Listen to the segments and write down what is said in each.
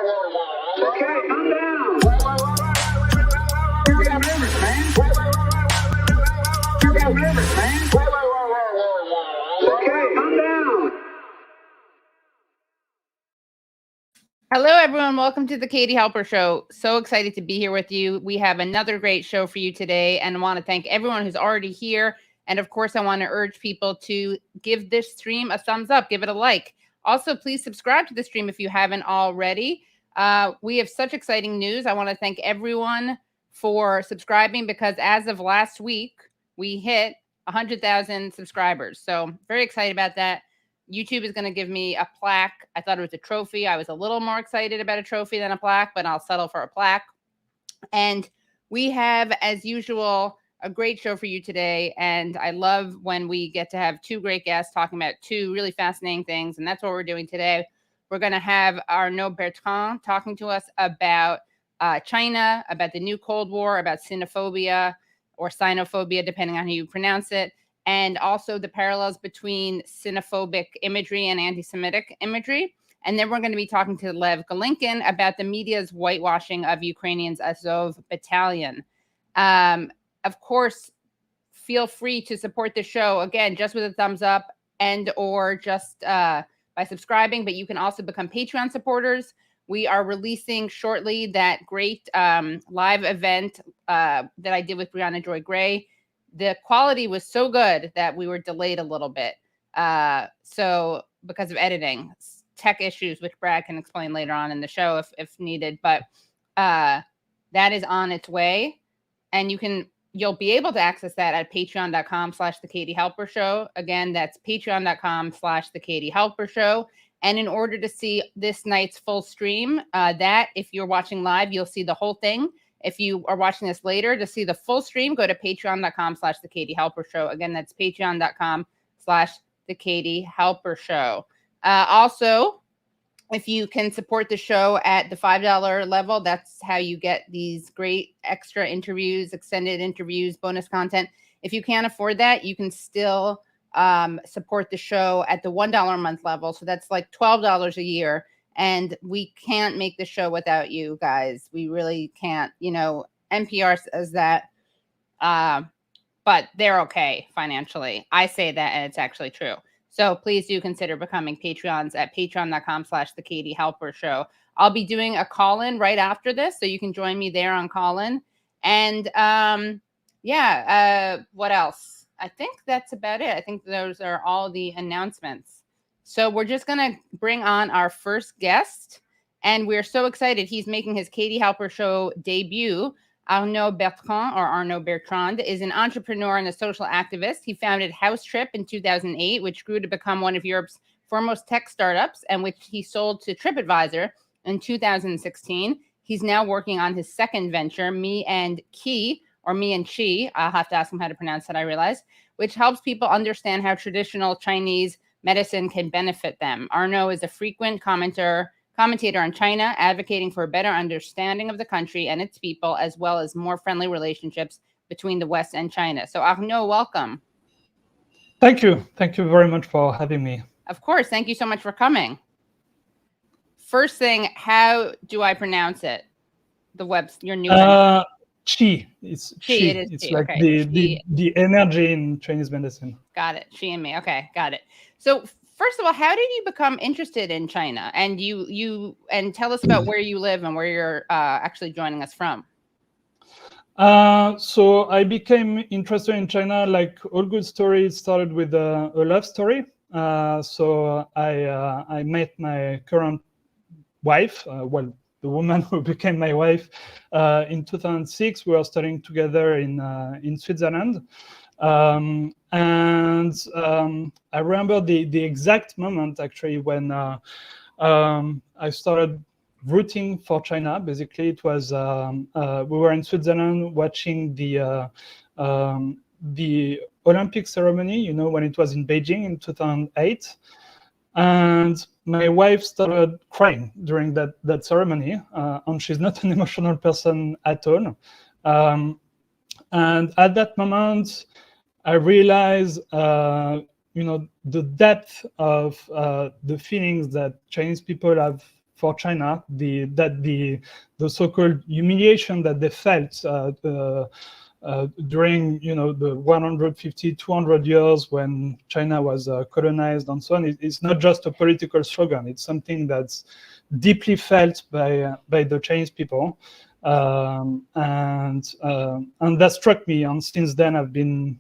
Okay, calm down. You got nervous, man. You got nervous, man. Okay, calm down. Hello, everyone. Welcome to the Katie Halper Show. So excited to be here with you. We have another great show for you today, and I want to thank everyone who's already here. And of course, I want to urge people to give this stream a thumbs up, give it a like. Also, please subscribe to the stream if you haven't already. We have such exciting news. I want to thank everyone for subscribing because as of last week, we hit 100,000 subscribers. So very excited about that. YouTube is going to give me a plaque. I thought it was a trophy. I was a little more excited about a trophy than a plaque, but I'll settle for a plaque. And we have, as usual, a great show for you today. And I love when we get to have two great guests talking about two really fascinating things. And that's what we're doing today. We're going to have Arnaud Bertrand talking to us about China, about the new Cold War, about xenophobia or xenophobia, depending on how you pronounce it, and also the parallels between xenophobic imagery and anti-Semitic imagery. And then we're going to be talking to Lev Golkin about the media's whitewashing of Ukrainians' Azov Battalion. Of course, feel free to support the show, again, just with a thumbs up and or just by subscribing, but you can also become Patreon supporters. We are releasing shortly that great live event that I did with Brianna Joy Gray. The quality was so good that we were delayed a little bit. So because of editing, tech issues, which Brad can explain later on in the show if needed, but that is on its way. And you'll be able to access that at patreon.com/The Katie Halper Show. Again, that's patreon.com/The Katie Halper Show. And in order to see this night's full stream, that if you're watching live, you'll see the whole thing. If you are watching this later, to see the full stream, go to patreon.com/The Katie Halper Show. Again, that's patreon.com/The Katie Halper Show. Also, if you can support the show at the $5 level, that's how you get these great extra interviews, extended interviews, bonus content. If you can't afford that, you can still support the show at the $1 a month level. So that's like $12 a year. And we can't make the show without you guys. We really can't. You know, NPR says that, but they're okay financially. I say that, and it's actually true. So please do consider becoming Patreons at patreon.com/The Katie Halper Show. I'll be doing a call-in right after this, so you can join me there on call-in. And what else? I think that's about it. I think those are all the announcements. So we're just going to bring on our first guest, and we're so excited. He's making his Katie Halper Show debut. Arnaud Bertrand is an entrepreneur and a social activist. He founded HouseTrip in 2008, which grew to become one of Europe's foremost tech startups, and which he sold to TripAdvisor in 2016. He's now working on his second venture, Me and Xi. I'll have to ask him how to pronounce that, I realize, which helps people understand how traditional Chinese medicine can benefit them. Arnaud is a frequent commentator on China, advocating for a better understanding of the country and its people, as well as more friendly relationships between the West and China. So Arnaud, welcome. Thank you. Thank you very much for having me. Of course. Thank you so much for coming. First thing, how do I pronounce it? Your new Qi. It's Qi. It is it's Qi. like Okay. the energy in Chinese medicine. Got it. Qi and me. Okay, got it. So first of all, how did you become interested in China? And and tell us about where you live and where you're actually joining us from. So I became interested in China, like all good stories started with a love story. So I met my current wife, the woman who became my wife, in 2006. We were studying together in Switzerland. And I remember the exact moment, actually, when I started rooting for China. Basically, it was we were in Switzerland watching the Olympic ceremony, you know, when it was in Beijing in 2008. And my wife started crying during that ceremony, and she's not an emotional person at all. And at that moment, I realized, the depth of the feelings that Chinese people have for China, the so-called humiliation that they felt during the 150, 200 years when China was colonized and so on. It's not just a political slogan. It's something that's deeply felt by the Chinese people, and that struck me. And since then, I've been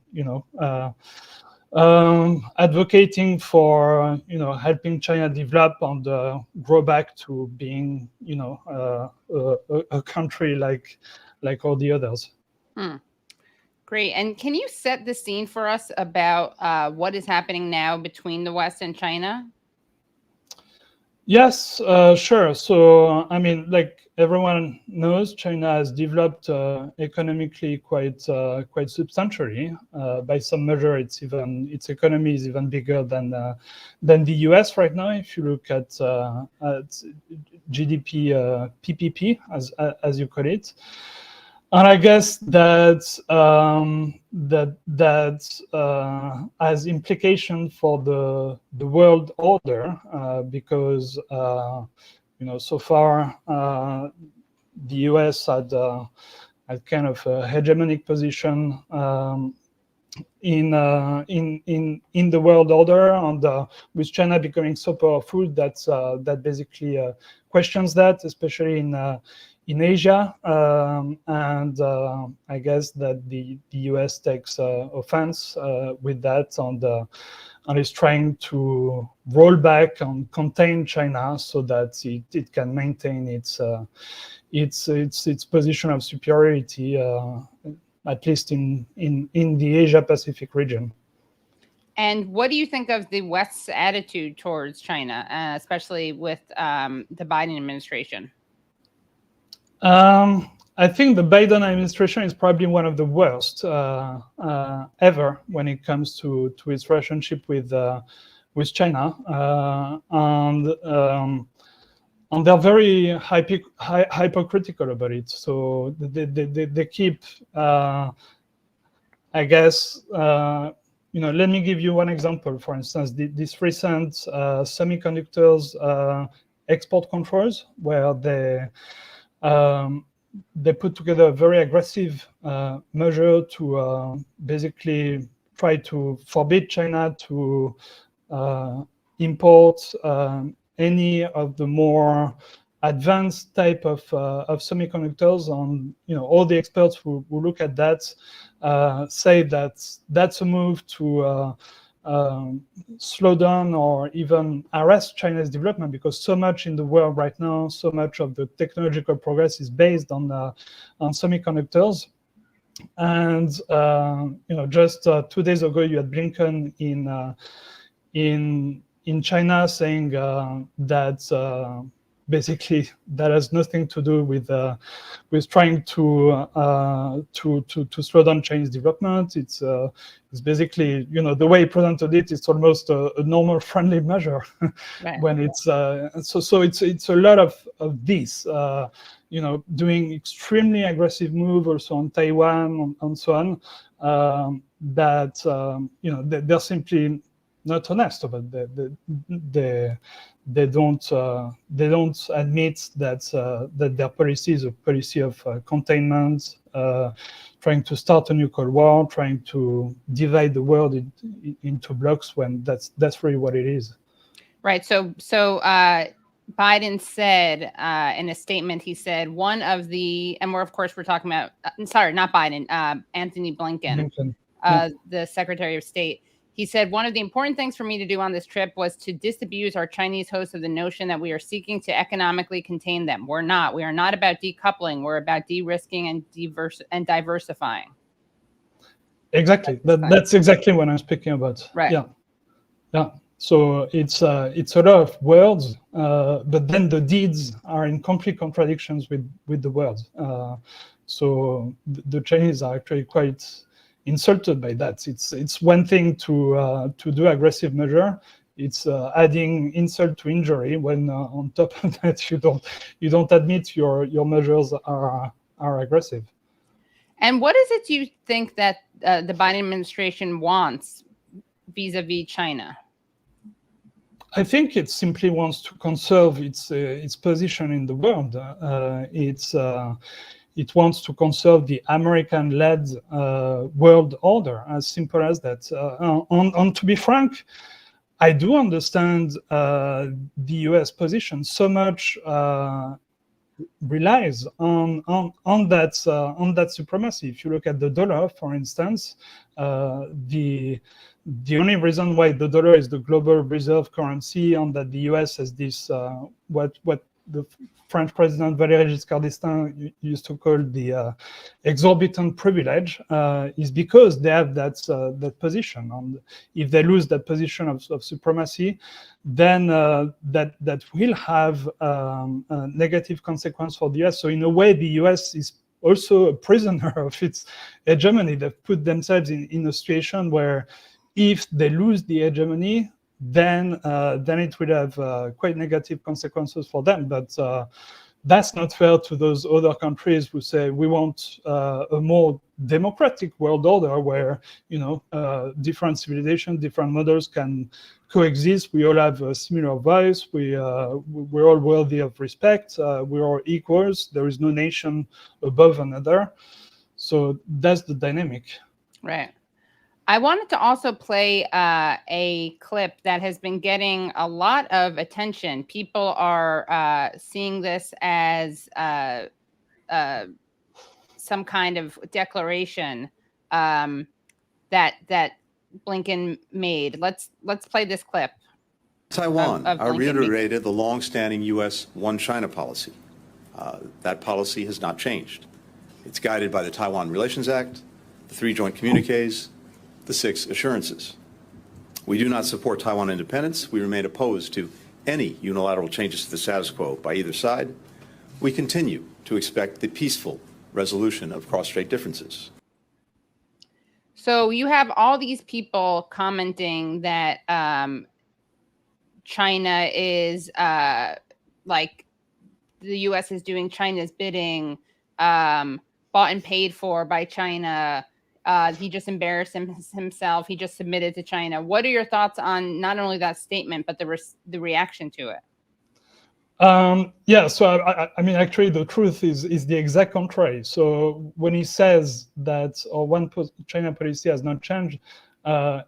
advocating for helping China develop and grow back to being a country like all the others. Great. And can you set the scene for us about what is happening now between the West and China? Yes, sure. So, I mean, like everyone knows, China has developed economically quite substantially. By some measure, its economy is even bigger than the US right now. If you look at GDP PPP, as you call it. And I guess that has implication for the world order, because so far the US had kind of a hegemonic position in the world order, and with China becoming so powerful that basically questions that, especially in Asia, and I guess that the US takes offense with that, and is trying to roll back and contain China so that it can maintain its position of superiority, at least in the Asia Pacific region. And what do you think of the West's attitude towards China, especially with the Biden administration? I think the Biden administration is probably one of the worst ever when it comes to its relationship with China, and they're very hypocritical about it. So they keep, I guess, let me give you one example. For instance, this recent semiconductors export controls, where they put together a very aggressive measure to basically try to forbid China to import any of the more advanced type of semiconductors. And all the experts who look at that say that that's a move to slow down or even arrest China's development, because so much in the world right now, so much of the technological progress is based on semiconductors. And just 2 days ago, you had Blinken in China saying that basically that has nothing to do with trying to slow down Chinese development. It's basically, the way he presented it, it's almost a normal friendly measure. Right. When it's so it's a lot of this, doing extremely aggressive move also on Taiwan and so on, that they're simply not honest about that. They don't admit that their policy is a policy of containment, trying to start a new Cold War, trying to divide the world into blocks, when that's really what it is. Right. So Biden said in a statement, he said one of the, and we're talking about, sorry, not Biden, Anthony Blinken, the Secretary of State. He said, one of the important things for me to do on this trip was to disabuse our Chinese hosts of the notion that we are seeking to economically contain them. We're not. We are not about decoupling. We're about de-risking and diversifying. Exactly. That's exactly what I'm speaking about. Right. Yeah. So it's a lot of words, but then the deeds are in complete contradictions with the words. So the Chinese are actually quite insulted by that. It's one thing to do aggressive measure. It's adding insult to injury when on top of that you don't admit your measures are aggressive. And what is it you think that the Biden administration wants vis-a-vis China? I think it simply wants to conserve its position in the world. It wants to conserve the American-led world order, as simple as that. And to be frank, I do understand the US position. So much relies on that supremacy. If you look at the dollar, for instance, the only reason why the dollar is the global reserve currency and that the US has this what the French President Valéry Giscard d'Estaing used to call the exorbitant privilege is because they have that position. And if they lose that position of supremacy, then that will have a negative consequence for the US. So in a way, the US is also a prisoner of its hegemony. They've put themselves in a situation where if they lose the hegemony, then it will have quite negative consequences for them. But that's not fair to those other countries who say we want a more democratic world order where different civilizations, different models can coexist. We all have a similar voice. We're all worthy of respect. We're all equals. There is no nation above another. So that's the dynamic. Right. I wanted to also play a clip that has been getting a lot of attention. People are seeing this as some kind of declaration that Blinken made. Let's play this clip. Taiwan, of I reiterated the long-standing U.S. One China policy. That policy has not changed. It's guided by the Taiwan Relations Act, the 3 joint communiques, the 6 assurances. We do not support Taiwan independence. We remain opposed to any unilateral changes to the status quo by either side. We continue to expect the peaceful resolution of cross-strait differences. So you have all these people commenting that China is like the U.S. is doing China's bidding, bought and paid for by China. He just embarrassed himself. He just submitted to China. What are your thoughts on not only that statement, but the reaction to it? Yeah, so I mean, actually, the truth is the exact contrary. So when he says that One China policy has not changed,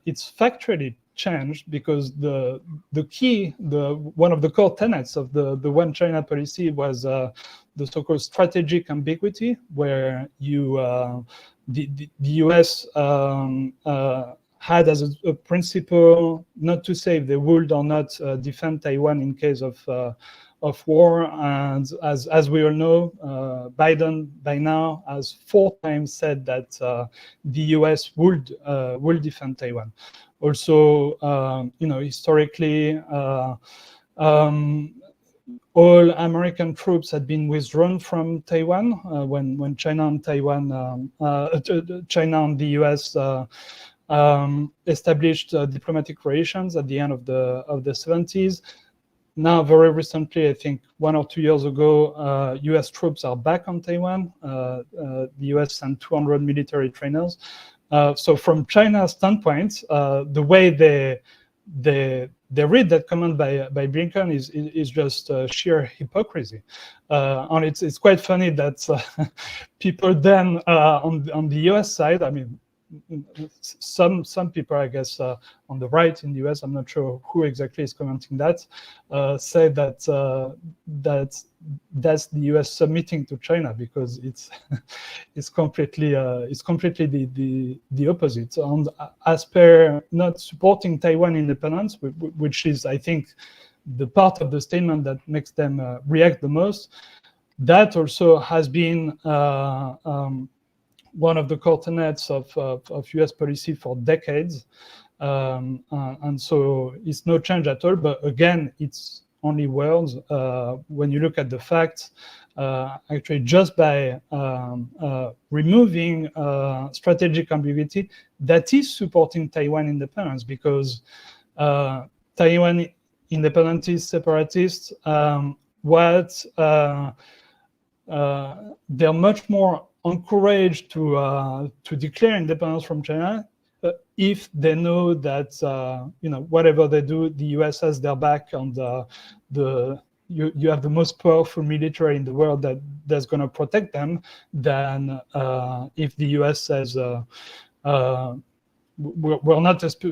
it's factually changed because the key, one of the core tenets of the One China policy was the so-called strategic ambiguity, where the US had as a principle not to say if they would or not defend Taiwan in case of war. And as we all know, Biden by now has 4 times said that the US would defend Taiwan. Also, historically, all American troops had been withdrawn from Taiwan when China and China and the US established diplomatic relations at the end of the 70s. Now, very recently, I think 1 or 2 years ago, US troops are back on Taiwan. The US sent 200 military trainers. So from China's standpoint, the way they read that comment by Blinken is just sheer hypocrisy, and it's quite funny that people then on the U.S. side, I mean, some people, I guess, on the right in the U.S., I'm not sure who exactly is commenting that, say that that's the U.S. submitting to China, because it's completely the opposite. And as per not supporting Taiwan independence, which is, I think, the part of the statement that makes them react the most, that also has been one of the core tenets of US policy for decades. And so it's no change at all. But again, it's only words. When you look at the facts, actually just by removing strategic ambiguity, that is supporting Taiwan independence, because Taiwan independentists, separatists, they're much more encouraged to declare independence from China if they know that whatever they do, the US has their back, and you have the most powerful military in the world that's going to protect them, than if the US says we're not just.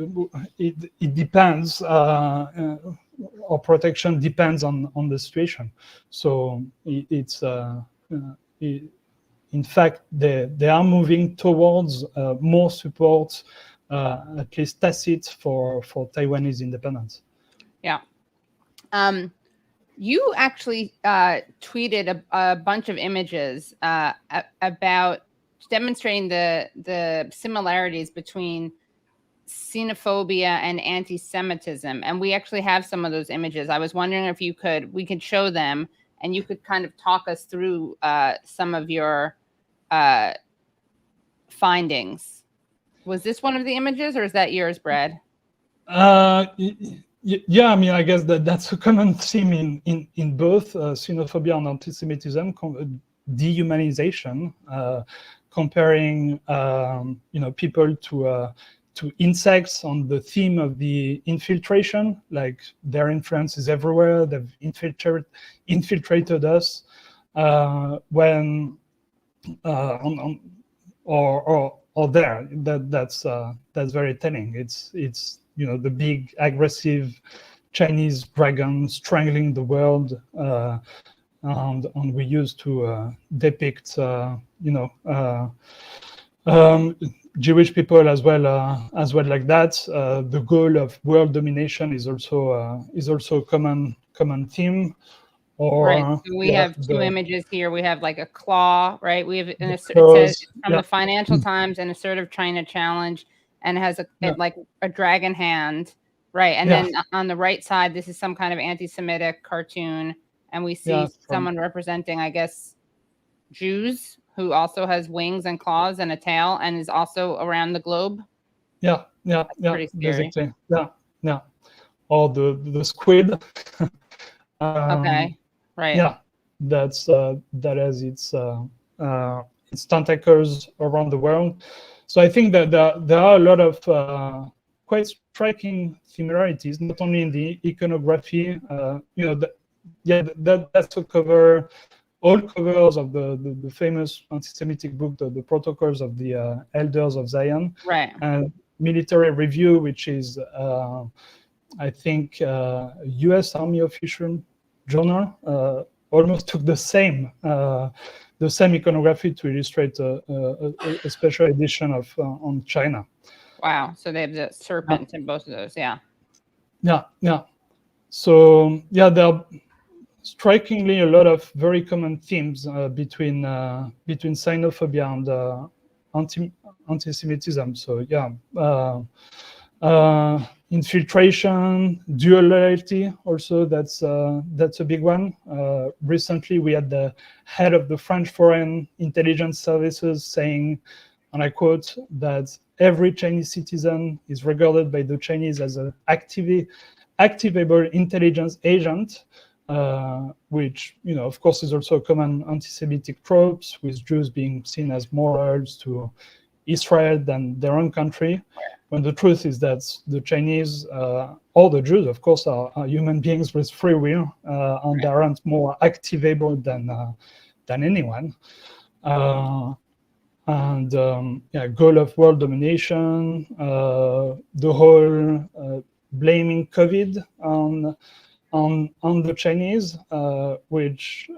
It depends. Our protection depends on the situation. So it's. In fact, they are moving towards more support, at least tacit, for Taiwanese independence. Yeah. You actually tweeted a bunch of images about demonstrating the similarities between xenophobia and anti-Semitism, and we actually have some of those images. I was wondering if we could show them, and you could kind of talk us through some of your findings. Was this one of the images, or is that yours, Brad? Yeah, I mean, I guess that's a common theme in both xenophobia and anti-Semitism, dehumanization, comparing people to insects on the theme of the infiltration, like their influence is everywhere. They've infiltrated us when or there. That's very telling. It's the big aggressive Chinese dragon strangling the world, and we used to depict Jewish people as well like that. The goal of world domination is also a common theme. Right. So we have two images here. We have like a claw, right? We have it says from the Financial Times, an assertive China challenge, and has like a dragon hand, right? And then on the right side, this is some kind of anti-Semitic cartoon, and we see someone representing, I guess, Jews, who also has wings and claws and a tail, and is also around the globe. Yeah, basically, yeah. Or the squid. Okay, right. Yeah, that has its tentacles around the world. So I think that there are a lot of quite striking similarities, not only in the iconography. That's a cover. All covers of the famous anti-Semitic book, the Protocols of the Elders of Zion, right? And Military Review, which is I think U.S. Army official journal, almost took the same iconography to illustrate a special edition of on China. Wow! So they have the serpent in both of those. Yeah. So there are strikingly a lot of very common themes between xenophobia and anti-Semitism. So infiltration, dual loyalty, also that's a big one. Recently, we had the head of the French Foreign Intelligence Services saying, and I quote, that every Chinese citizen is regarded by the Chinese as an activable intelligence agent, which, of course, is also a common anti-Semitic tropes, with Jews being seen as more loyal to Israel than their own country. When the truth is that the Chinese, all the Jews, of course, are human beings with free will, and they aren't more activable than anyone. Goal of world domination, the whole blaming COVID on the Chinese, which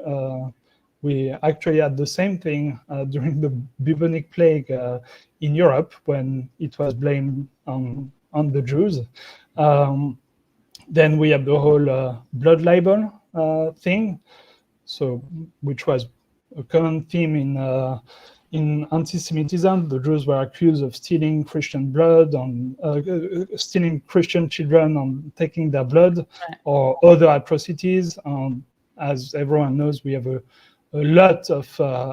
we actually had the same thing during the bubonic plague in Europe, when it was blamed on the Jews. Then we have the whole blood libel thing, so which was a common theme in anti-Semitism. The Jews were accused of stealing Christian blood, stealing Christian children, and taking their blood, or other atrocities. As everyone knows, we have a lot of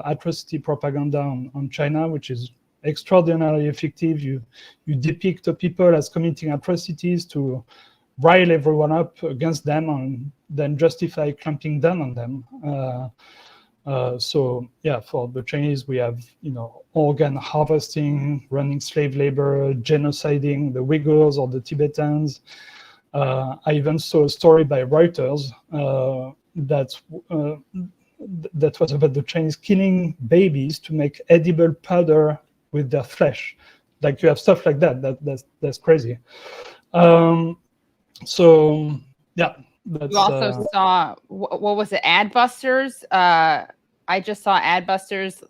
atrocity propaganda on China, which is extraordinarily effective. You depict the people as committing atrocities to rile everyone up against them, and then justify clamping down on them. So yeah, for the Chinese, we have organ harvesting, running slave labor, genociding the Uyghurs or the Tibetans. I even saw a story by Reuters that was about the Chinese killing babies to make edible powder with their flesh. Like you have stuff like that. That's crazy. So yeah. You also saw, what was it, AdBusters? I just saw AdBusters.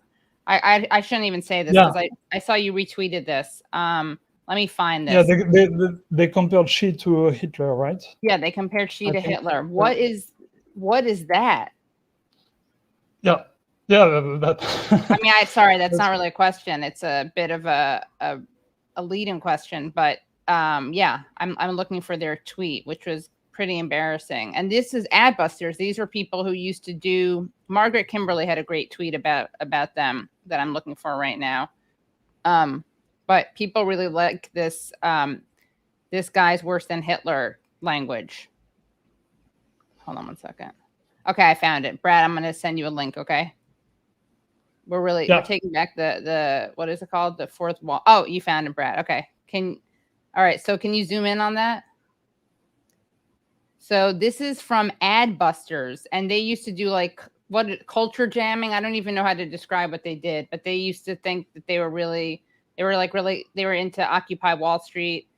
I shouldn't even say this because I saw you retweeted this. Let me find this. Yeah, they compared Xi to Hitler, right? Yeah, they compared Xi to Hitler. What is that? Yeah, that. I mean, sorry, that's not really a question. It's a bit of a leading question, but yeah, I'm looking for their tweet, which was pretty embarrassing. And this is AdBusters. These were people who used to do. Margaret Kimberly had a great tweet about them that I'm looking for right now. But people really like this. This guy's worse than Hitler language. Hold on one second. Okay, I found it. Brad, I'm going to send you a link. Okay. We're taking back the what is it called? The fourth wall. Oh, you found it, Brad. Okay. All right. So can you zoom in on that? So this is from AdBusters, and they used to do like culture jamming. I don't even know how to describe what they did, but they used to think that they were into Occupy Wall Street.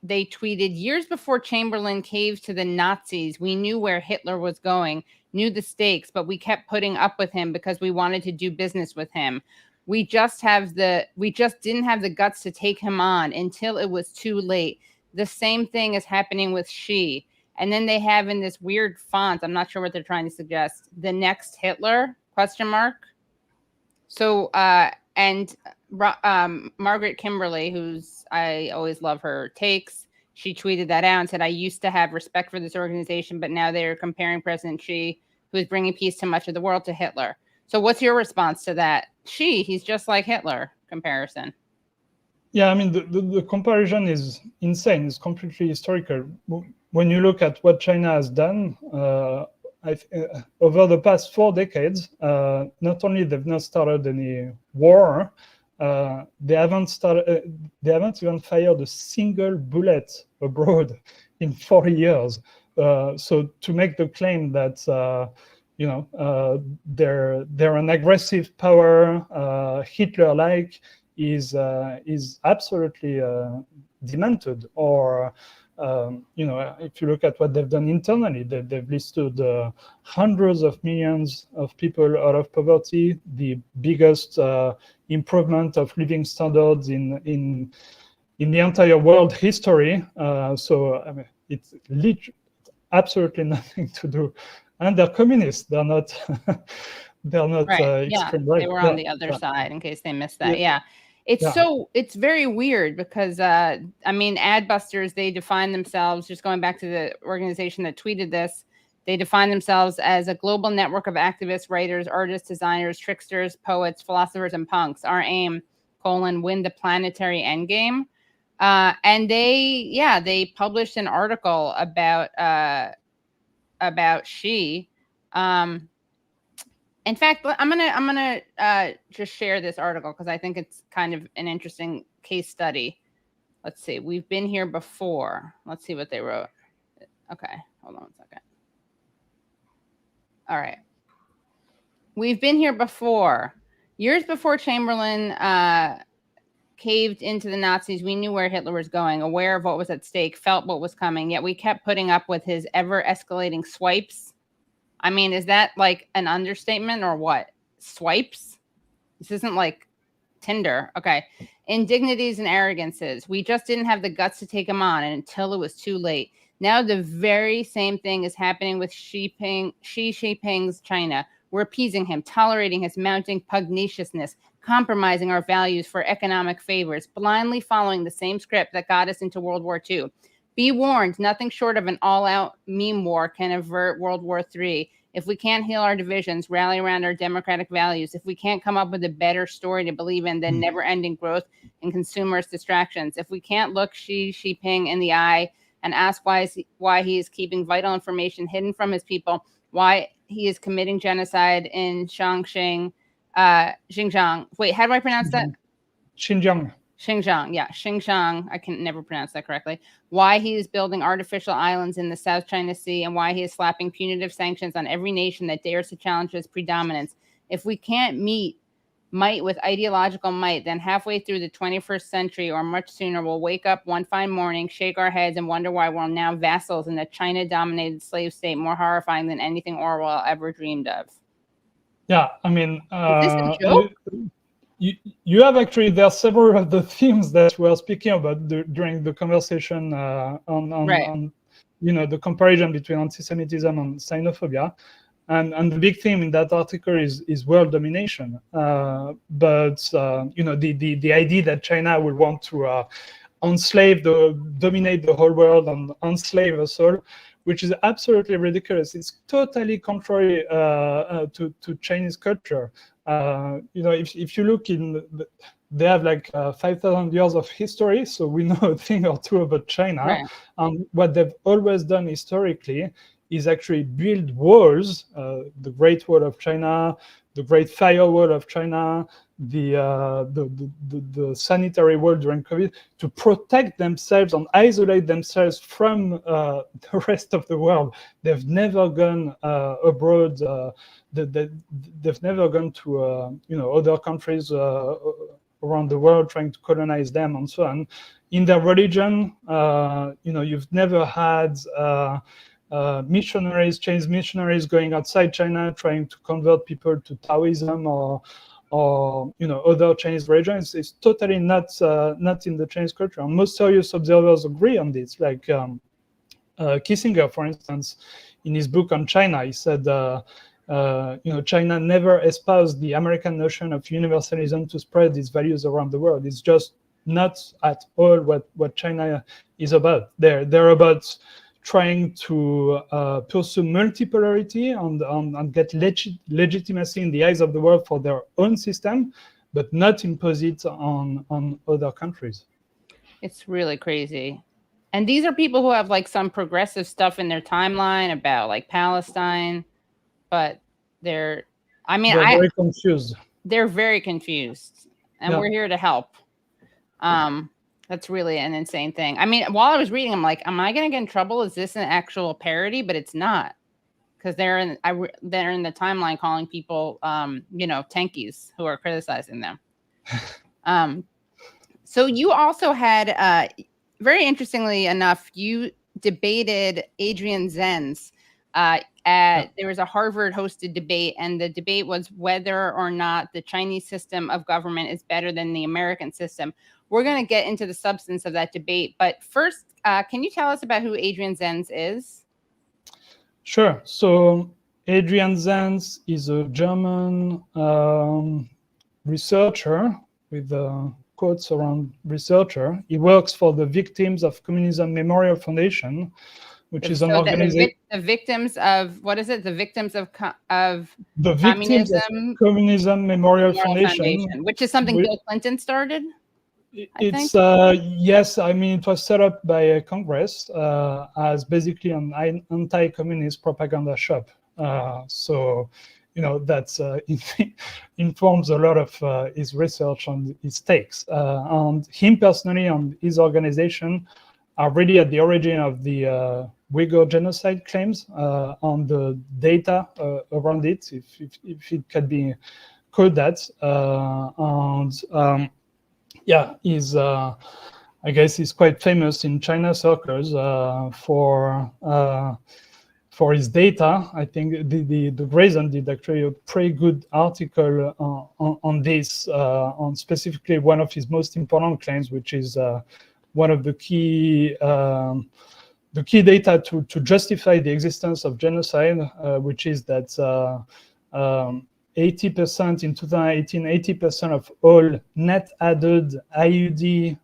They tweeted, years before Chamberlain caved to the Nazis, we knew where Hitler was going, knew the stakes, but we kept putting up with him because we wanted to do business with him. We just didn't have the guts to take him on until it was too late. The same thing is happening with Xi. And then they have in this weird font, I'm not sure what they're trying to suggest, the next Hitler, ? So, Margaret Kimberly, who's, I always love her takes, she tweeted that out and said, I used to have respect for this organization, but now they're comparing President Xi, who is bringing peace to much of the world, to Hitler. So what's your response to that? Xi, he's just like Hitler comparison. Yeah, I mean, the comparison is insane. It's completely historical. When you look at what China has done, over the past 4 decades, not only they've not started any war, they haven't even fired a single bullet abroad in 40 years. So to make the claim that they're an aggressive power, Hitler-like, is absolutely demented. Or if you look at what they've done internally, they've listed hundreds of millions of people out of poverty, the biggest improvement of living standards in the entire world history. So I mean, it's literally absolutely nothing to do. And they're communists. They're not. They're not right. extreme right. They were on the other side, in case they missed that. Yeah. It's very weird because I mean, AdBusters, they define themselves, just going back to the organization that tweeted this, they define themselves as a global network of activists, writers, artists, designers, tricksters, poets, philosophers, and punks. Our aim, win the planetary endgame. And they published an article about Xi. In fact, I'm gonna just share this article because I think it's kind of an interesting case study. Let's see. We've been here before. Let's see what they wrote. Okay, hold on one second. All right. We've been here before. Years before Chamberlain caved into the Nazis, we knew where Hitler was going, aware of what was at stake, felt what was coming, yet we kept putting up with his ever-escalating swipes. I mean, is that like an understatement or what? Swipes? This isn't like Tinder. Okay. Indignities and arrogances. We just didn't have the guts to take him on until it was too late. Now the very same thing is happening with Xi Jinping's China. We're appeasing him, tolerating his mounting pugnaciousness, compromising our values for economic favors, blindly following the same script that got us into World War II. Be warned, nothing short of an all-out meme war can avert World War III. If we can't heal our divisions, rally around our democratic values, if we can't come up with a better story to believe in than never-ending growth and consumerist distractions, if we can't look Xi Jinping in the eye and ask why he is keeping vital information hidden from his people, why he is committing genocide in Xinjiang. Wait, how do I pronounce that? Xinjiang. Xinjiang, yeah, Xinjiang. I can never pronounce that correctly. Why he is building artificial islands in the South China Sea, and why he is slapping punitive sanctions on every nation that dares to challenge his predominance. If we can't meet might with ideological might, then halfway through the 21st century or much sooner, we'll wake up one fine morning, shake our heads, and wonder why we're now vassals in a China-dominated slave state more horrifying than anything Orwell ever dreamed of. Yeah, I mean, is this a joke? You have actually, there are several of the themes that we're speaking about during the conversation on the comparison between anti-Semitism and xenophobia. And the big theme in that article is world domination. But the idea that China will want to dominate the whole world and enslave us all, which is absolutely ridiculous. It's totally contrary to Chinese culture. If you look they have like 5,000 years of history, so we know a thing or two about China. Right. And what they've always done historically is actually build walls, the Great Wall of China, the Great Firewall of China, the sanitary wall during COVID, to protect themselves and isolate themselves from the rest of the world. They've never gone abroad. They've never gone to other countries around the world trying to colonize them and so on. In their religion, you've never had Chinese missionaries going outside China trying to convert people to Taoism or other Chinese religions. It's totally not in the Chinese culture. And most serious observers agree on this. Like Kissinger, for instance, in his book on China, he said, China never espoused the American notion of universalism to spread its values around the world. It's just not at all what China is about. They're about trying to pursue multipolarity and get legitimacy in the eyes of the world for their own system, but not impose it on other countries. It's really crazy. And these are people who have like some progressive stuff in their timeline about like Palestine, but they're very confused. They're very confused, and we're here to help. That's really an insane thing. I mean, while I was reading, I'm like, am I going to get in trouble? Is this an actual parody? But it's not, because they're in the timeline calling people, tankies who are criticizing them. So you also had, very interestingly enough, you debated Adrian Zenz. There was a Harvard-hosted debate, and the debate was whether or not the Chinese system of government is better than the American system. We're going to get into the substance of that debate, but first, can you tell us about who Adrian Zenz is? Sure. So Adrian Zenz is a German researcher with quotes around researcher. He works for the Victims of Communism Memorial Foundation, which is an organization. The victims of, what is it? The victims of the Victims of Communism Memorial Foundation, which is something Bill Clinton started. It's yes, I mean, it was set up by Congress as basically an anti-communist propaganda shop. So, that's informs a lot of his research and his takes. And him personally and his organization are really at the origin of the Uyghur genocide claims on the data around it, if it can be called that. He's I guess he's quite famous in China circles for his data. I think the Brazen did actually a pretty good article on this, on specifically one of his most important claims, which is one of the key data to justify the existence of genocide, which is that 80% in 2018, 80% of all net added IUD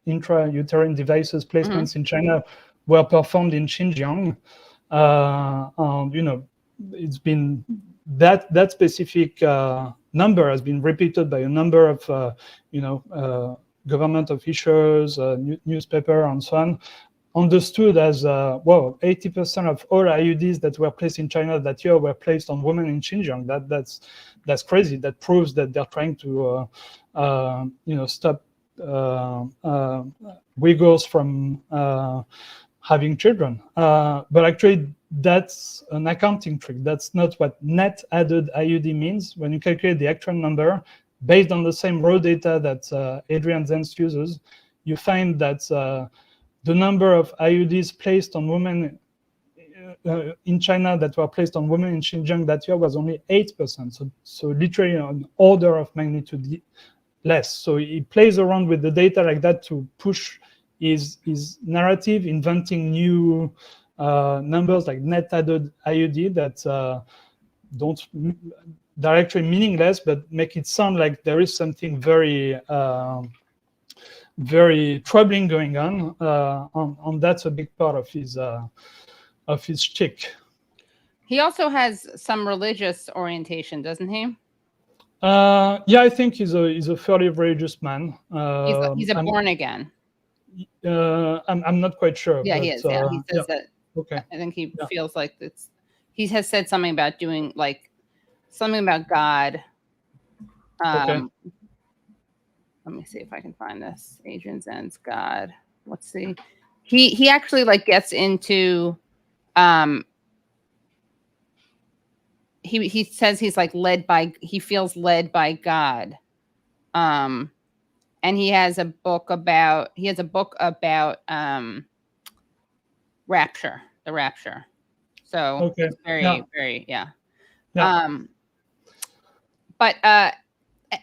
intrauterine devices placements in China were performed in Xinjiang. It's been that specific number has been repeated by a number of government officials, newspaper, and so on. understood as, 80% of all IUDs that were placed in China that year were placed on women in Xinjiang. That's crazy. That proves that they're trying to, stop Uyghurs from having children. But actually, that's an accounting trick. That's not what net added IUD means. When you calculate the actual number, based on the same raw data that Adrian Zenz uses, you find that the number of IUDs placed on women in China that were placed on women in Xinjiang that year was only 8%. So literally an order of magnitude less. So he plays around with the data like that to push his narrative, inventing new numbers like net added IUD that they're actually meaningless, but make it sound like there is something very very troubling going on. That's a big part of his shtick. He also has some religious orientation, doesn't he? Yeah, I think he's a fairly religious man. He's a born again. I'm not quite sure. Yeah, but, he is. Yeah, he says that. Okay. I think he feels like it's. He has said something about doing like something about God. Okay. Let me see if I can find this. Adrian Zenz, God. Let's see. He actually like gets into. He says he's like he feels led by God. And he has a book about rapture, the rapture. So it's very. But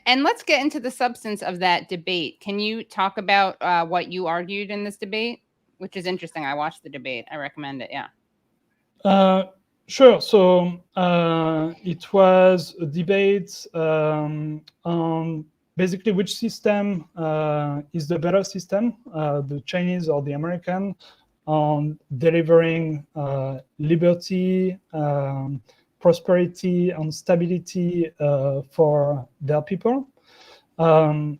and let's get into the substance of that debate. Can you talk about what you argued in this debate, which is interesting? I watched the debate. I recommend it. Yeah. Sure. So it was a debate on basically which system is the better system, the Chinese or the American, on delivering liberty, prosperity, and stability for their people. And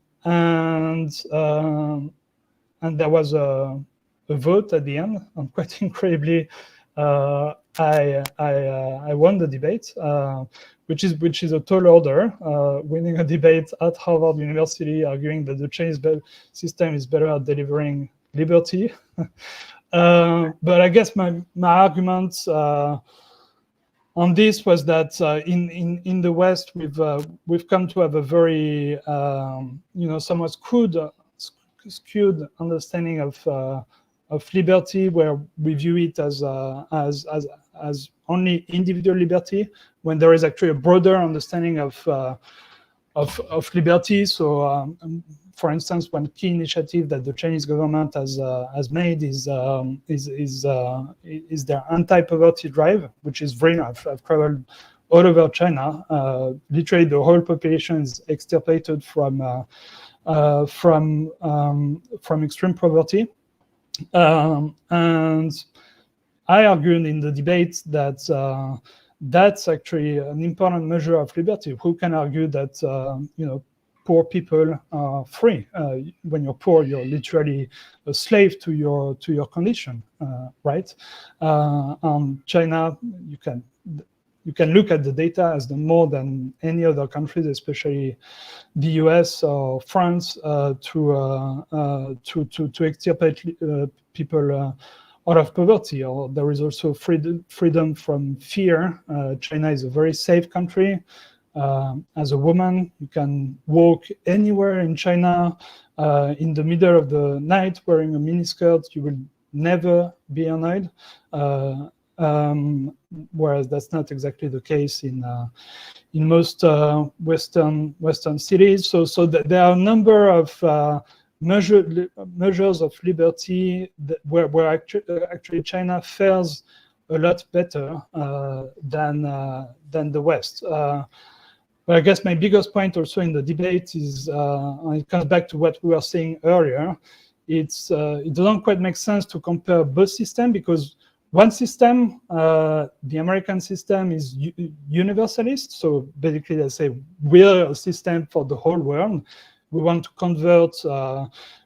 there was a vote at the end, and quite incredibly, I won the debate, which is a tall order, winning a debate at Harvard University, arguing that the Chinese system is better at delivering liberty. But I guess my arguments on this was that in the West we've come to have a very somewhat skewed understanding of liberty, where we view it as only individual liberty, when there is actually a broader understanding of liberty. So, for instance, one key initiative that the Chinese government has made is their anti-poverty drive, which is very nice. I've traveled all over China. Literally, the whole population is extirpated from extreme poverty. And I argued in the debate that that's actually an important measure of liberty. Who can argue that poor people are free? When you're poor, you're literally a slave to your condition, right? China, you can look at the data as more than any other countries, especially the US or France, to extirpate people out of poverty. Or there is also freedom from fear. China is a very safe country. As a woman, you can walk anywhere in China in the middle of the night wearing a miniskirt. You will never be annoyed. Whereas that's not exactly the case in most Western cities. So there are a number of measures of liberty where actually China fares a lot better than the West. But I guess my biggest point also in the debate is, and it comes back to what we were saying earlier, it doesn't quite make sense to compare both systems, because one system, the American system, is universalist. So basically, they say we're a system for the whole world. We want to convert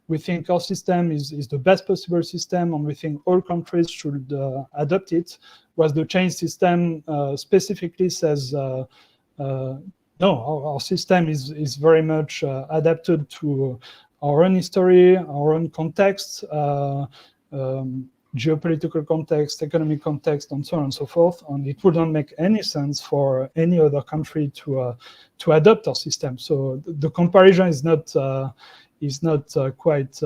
we think our system is the best possible system, and we think all countries should adopt it, whereas the Chinese system specifically says, no, our system is very much adapted to our own history, our own context, geopolitical context, economic context, and so on and so forth. And it wouldn't make any sense for any other country to adopt our system. So the comparison is not quite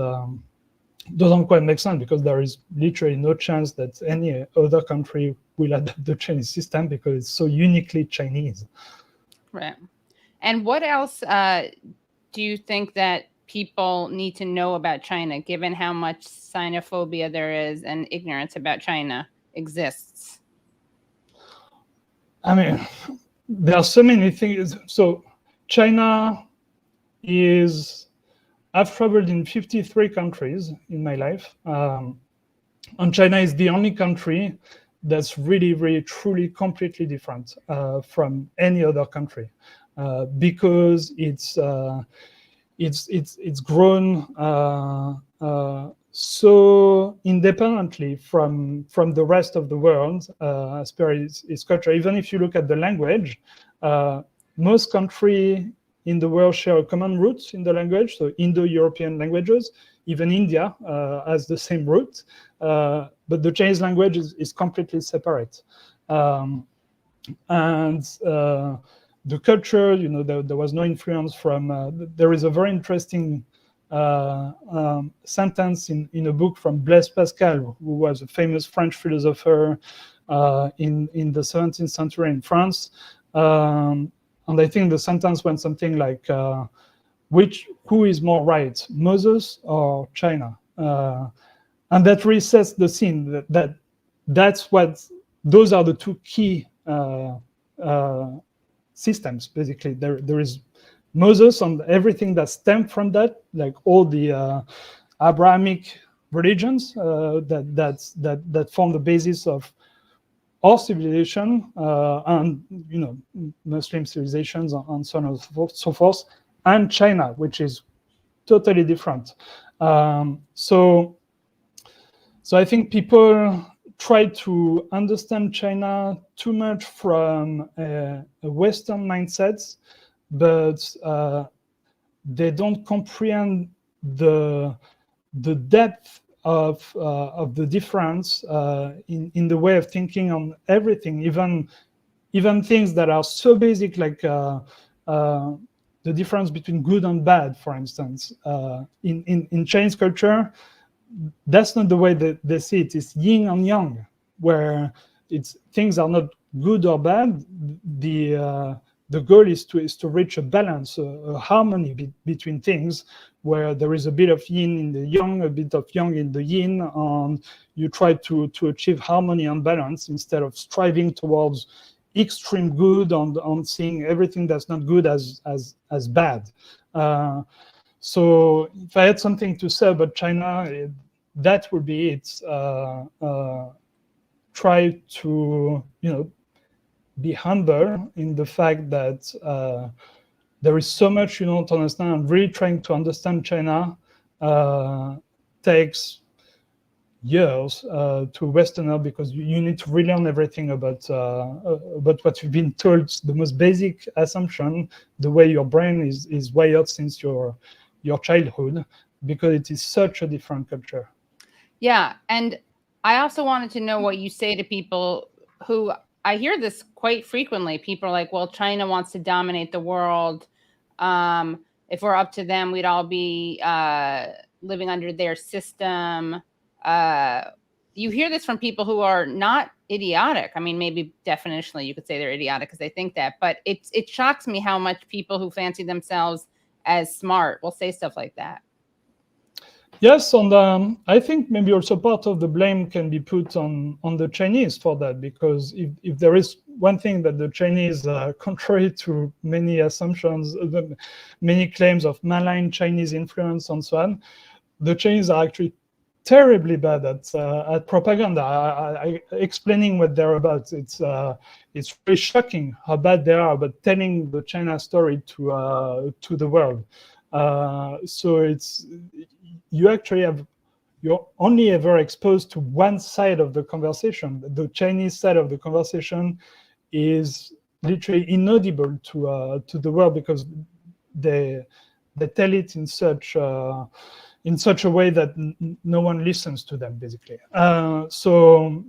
doesn't quite make sense, because there is literally no chance that any other country will adopt the Chinese system because it's so uniquely Chinese. Right. And what else do you think that people need to know about China, given how much xenophobia there is and ignorance about China exists? I mean, there are so many things. So China is, I've traveled in 53 countries in my life. And China is the only country that's really, really, truly, completely different from any other country, because it's grown so independently from the rest of the world as per its culture. Even if you look at the language, most countries in the world share a common root in the language, so Indo-European languages. Even India has the same root, but the Chinese language is completely separate. The culture, there was no influence from, there is a very interesting sentence in a book from Blaise Pascal, who was a famous French philosopher in the 17th century in France. And I think the sentence went something like, who is more right, Moses or China? And that resets the scene, that's what, those are the two key systems, basically. There is Moses and everything that stemmed from that, like all the Abrahamic religions that form the basis of our civilization, and Muslim civilizations, and so on and so forth, and China, which is totally different. So I think people try to understand China too much from a Western mindset, but they don't comprehend the depth of the difference in the way of thinking on everything, even things that are so basic, like the difference between good and bad, for instance. In Chinese culture, that's not the way that they see it. It's yin and yang, where things are not good or bad. The goal is to reach a balance, a harmony between things, where there is a bit of yin in the yang, a bit of yang in the yin, and you try to achieve harmony and balance instead of striving towards extreme good and seeing everything that's not good as bad. So if I had something to say about China, that would be it. Try to, be humble in the fact that there is so much you don't understand, and really trying to understand China takes years to a Westerner, because you need to relearn everything about what you've been told, the most basic assumption, the way your brain is wired since your childhood, because it is such a different culture. Yeah, and I also wanted to know what you say to people who, I hear this quite frequently. People are like, well, China wants to dominate the world. If we're up to them, we'd all be living under their system. You hear this from people who are not idiotic. I mean, maybe definitionally you could say they're idiotic because they think that, but it shocks me how much people who fancy themselves as smart will say stuff like that. Yes, and I think maybe also part of the blame can be put on the Chinese for that, because if there is one thing that the Chinese, contrary to many assumptions, many claims of malign Chinese influence and so on, the Chinese are actually terribly bad at propaganda, explaining what they're about. It's really shocking how bad they are about telling the China story to the world. So you're only ever exposed to one side of the conversation. The Chinese side of the conversation is literally inaudible to the world because they tell it in such a way that no one listens to them, basically. So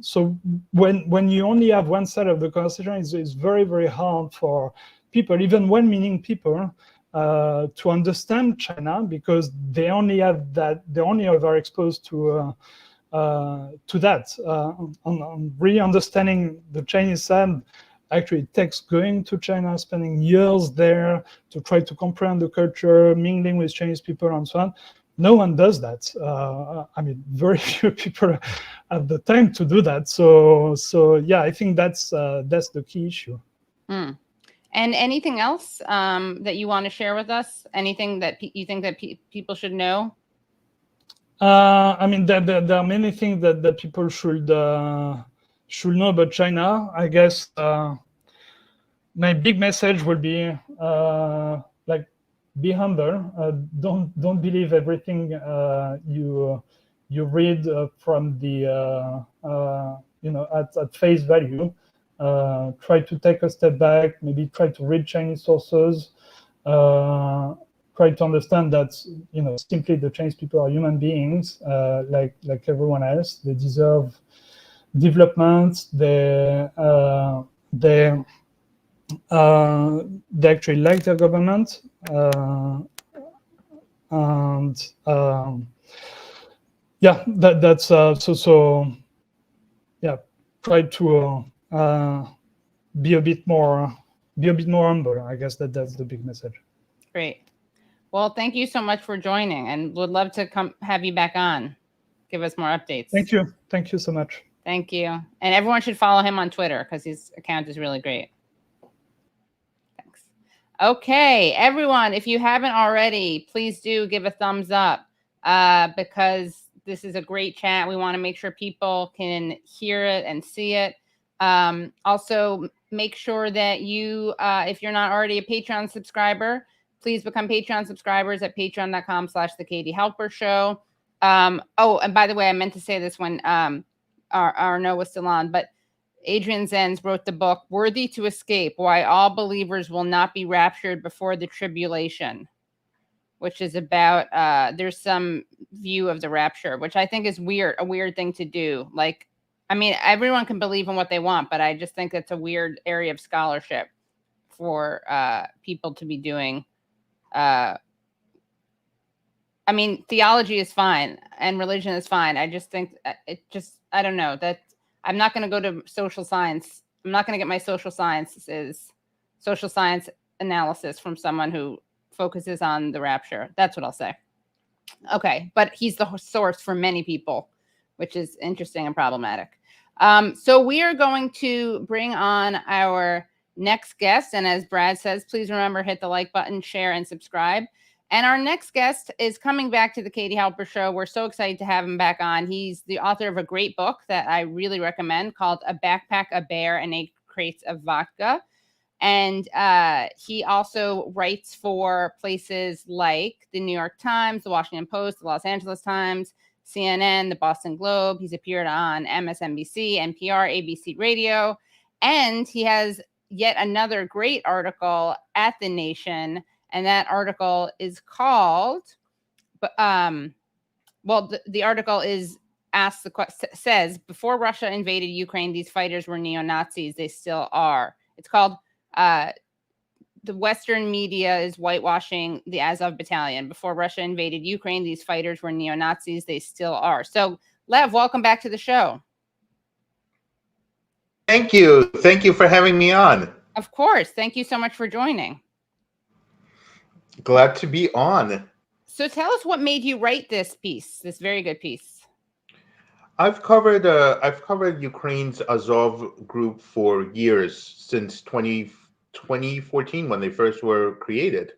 when you only have one side of the conversation, it's very, very hard for people, even well-meaning people, to understand China because they only are exposed to that. On really understanding the Chinese side, actually it takes going to China, spending years there to try to comprehend the culture, mingling with Chinese people and so on. No one does that. I mean, very few people have the time to do that. So yeah, I think that's the key issue. Mm. And anything else that you want to share with us? Anything that you think that people should know? I mean, there are many things that people should know about China. I guess my big message will be like, be humble. Don't believe everything you read from the at face value. Try to take a step back. Maybe try to read Chinese sources. Try to understand that simply the Chinese people are human beings like everyone else. They deserve development. They actually like their government, and yeah, that's so yeah. Try to be a bit more humble. I guess that's the big message. Great. Well, thank you so much for joining, and would love to have you back on. Give us more updates. Thank you. Thank you so much. Thank you. And everyone should follow him on Twitter because his account is really great. Thanks. Okay, everyone, if you haven't already, please do give a thumbs up because this is a great chat. We want to make sure people can hear it and see it. Also, make sure that you, if you're not already a Patreon subscriber, please become Patreon subscribers at patreon.com/The Katie Halper Show. Oh, and by the way, I meant to say this when Arnaud was still on, but Adrian Zenz wrote the book, Worthy to Escape, Why All Believers Will Not Be Raptured Before the Tribulation, which is about, there's some view of the rapture, which I think is a weird thing to do. Like, I mean, everyone can believe in what they want, but I just think it's a weird area of scholarship for people to be doing. I mean, theology is fine and religion is fine. I just think I don't know, that I'm not going to go to social science. I'm not going to get my social science analysis from someone who focuses on the rapture. That's what I'll say. Okay. But he's the source for many people, which is interesting and problematic. So we are going to bring on our next guest. And as Brad says, please remember, hit the like button, share, and subscribe. And our next guest is coming back to the Katie Halper Show. We're so excited to have him back on. He's the author of a great book that I really recommend called A Backpack, a Bear, and 8 Crates of Vodka. And he also writes for places like the New York Times, the Washington Post, the Los Angeles Times, CNN, the Boston Globe. He's appeared on MSNBC, NPR, ABC Radio. And he has yet another great article at The Nation. And that article is called, the article is says, before Russia invaded Ukraine, these fighters were neo-Nazis. They still are. It's called, the Western media is whitewashing the Azov Battalion. Before Russia invaded Ukraine, these fighters were neo-Nazis. They still are. So, Lev, welcome back to the show. Thank you. Thank you for having me on. Of course. Thank you so much for joining. Glad to be on. So tell us what made you write this piece, this very good piece. I've covered Ukraine's Azov group for years, since 2014 when they first were created.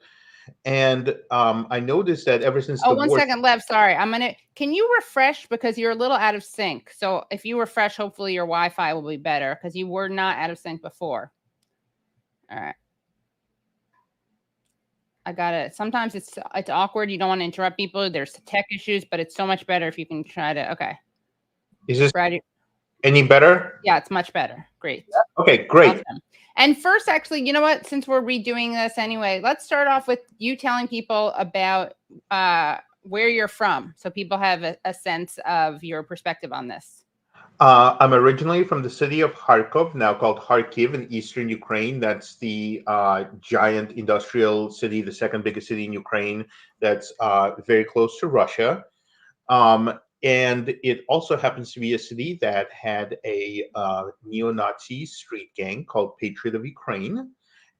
And I noticed that ever since one second, Lev, sorry. Can you refresh, because you're a little out of sync. So if you refresh, hopefully your Wi-Fi will be better, because you were not out of sync before. All right. I got it. Sometimes it's awkward. You don't want to interrupt people. There's tech issues, but it's so much better if you can try to. Okay. Is this Brad, any better? yeah, it's much better. Great. Okay, great. Awesome. And first, actually, you know what? Since we're redoing this anyway, let's start off with you telling people about where you're from, so people have a sense of your perspective on this. I'm originally from the city of Kharkov, now called Kharkiv in eastern Ukraine. That's the giant industrial city, the second biggest city in Ukraine, that's very close to Russia. And it also happens to be a city that had a neo-Nazi street gang called Patriot of Ukraine.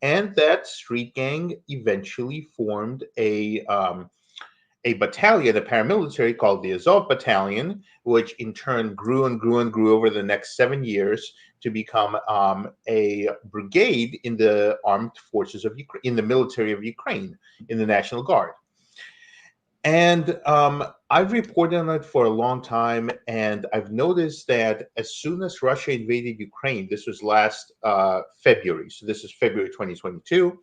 And that street gang eventually formed a battalion, a paramilitary called the Azov Battalion, which in turn grew and grew and grew over the next 7 years to become a brigade in the armed forces of Ukraine, in the military of Ukraine, in the National Guard. And I've reported on it for a long time, and I've noticed that as soon as Russia invaded Ukraine, this was last February, so this is February 2022,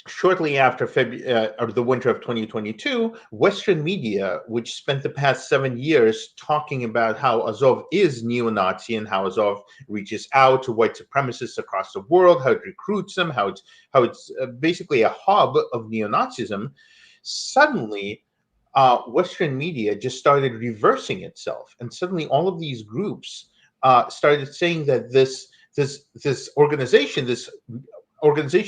shortly after the winter of 2022, Western media, which spent the past 7 years talking about how Azov is neo-Nazi and how Azov reaches out to white supremacists across the world, how it recruits them, how it's basically a hub of neo-Nazism, suddenly Western media just started reversing itself, and suddenly all of these groups started saying that this organization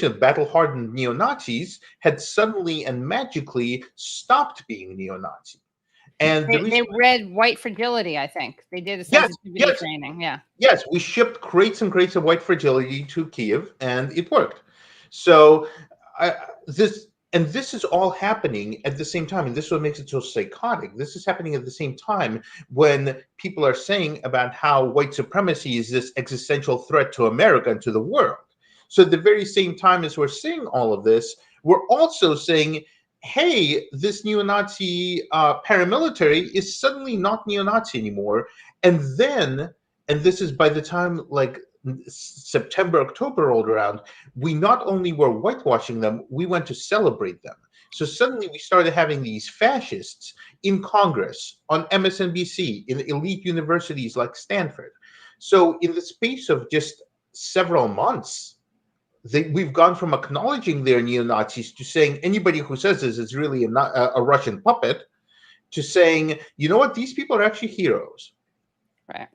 of battle-hardened neo-Nazis had suddenly and magically stopped being neo-Nazi. And they read White Fragility, I think. They did a sensitivity training. Yeah. Yes, we shipped crates and crates of White Fragility to Kiev, and it worked. So this is all happening at the same time, and this is what makes it so psychotic. This is happening at the same time when people are saying about how white supremacy is this existential threat to America and to the world. So at the very same time as we're saying all of this, we're also saying, hey, this neo-Nazi paramilitary is suddenly not neo-Nazi anymore. And this is by the time like September, October rolled around, we not only were whitewashing them, we went to celebrate them. So suddenly we started having these fascists in Congress, on MSNBC, in elite universities like Stanford. So in the space of just several months, we've gone from acknowledging they're neo-Nazis to saying anybody who says this is really a Russian puppet, to saying, you know what, these people are actually heroes. Right.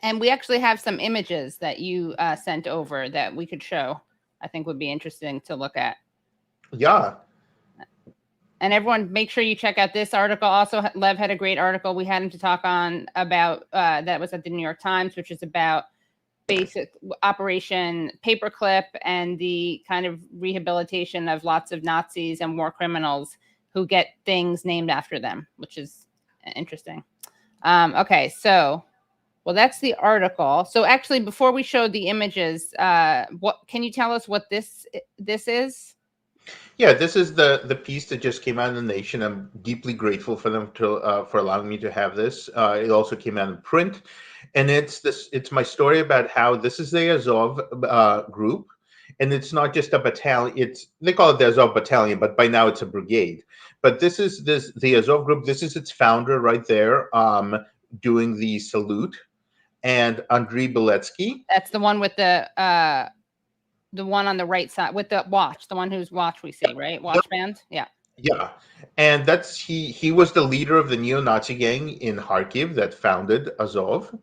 And we actually have some images that you sent over that we could show. I think would be interesting to look at. Yeah. And everyone, make sure you check out this article. Also, Lev had a great article we had him to talk on about that was at the New York Times, which is about basic Operation Paperclip and the kind of rehabilitation of lots of Nazis and war criminals who get things named after them, which is interesting. Okay, so, well, that's the article. So actually, before we show the images, what can you tell us what this is? Yeah, this is the piece that just came out in The Nation. I'm deeply grateful for them for allowing me to have this. It also came out in print, and it's my story about how this is the Azov group, and it's not just a battalion. They call it the Azov Battalion, but by now it's a brigade. But this is the Azov group. This is its founder right there, doing the salute, and Andriy Beletsky. That's the one with the one on the right side with the watch, the one whose watch we see, right? Watch band. Yeah. Yeah. And that's he was the leader of the neo-Nazi gang in Kharkiv that founded Azov.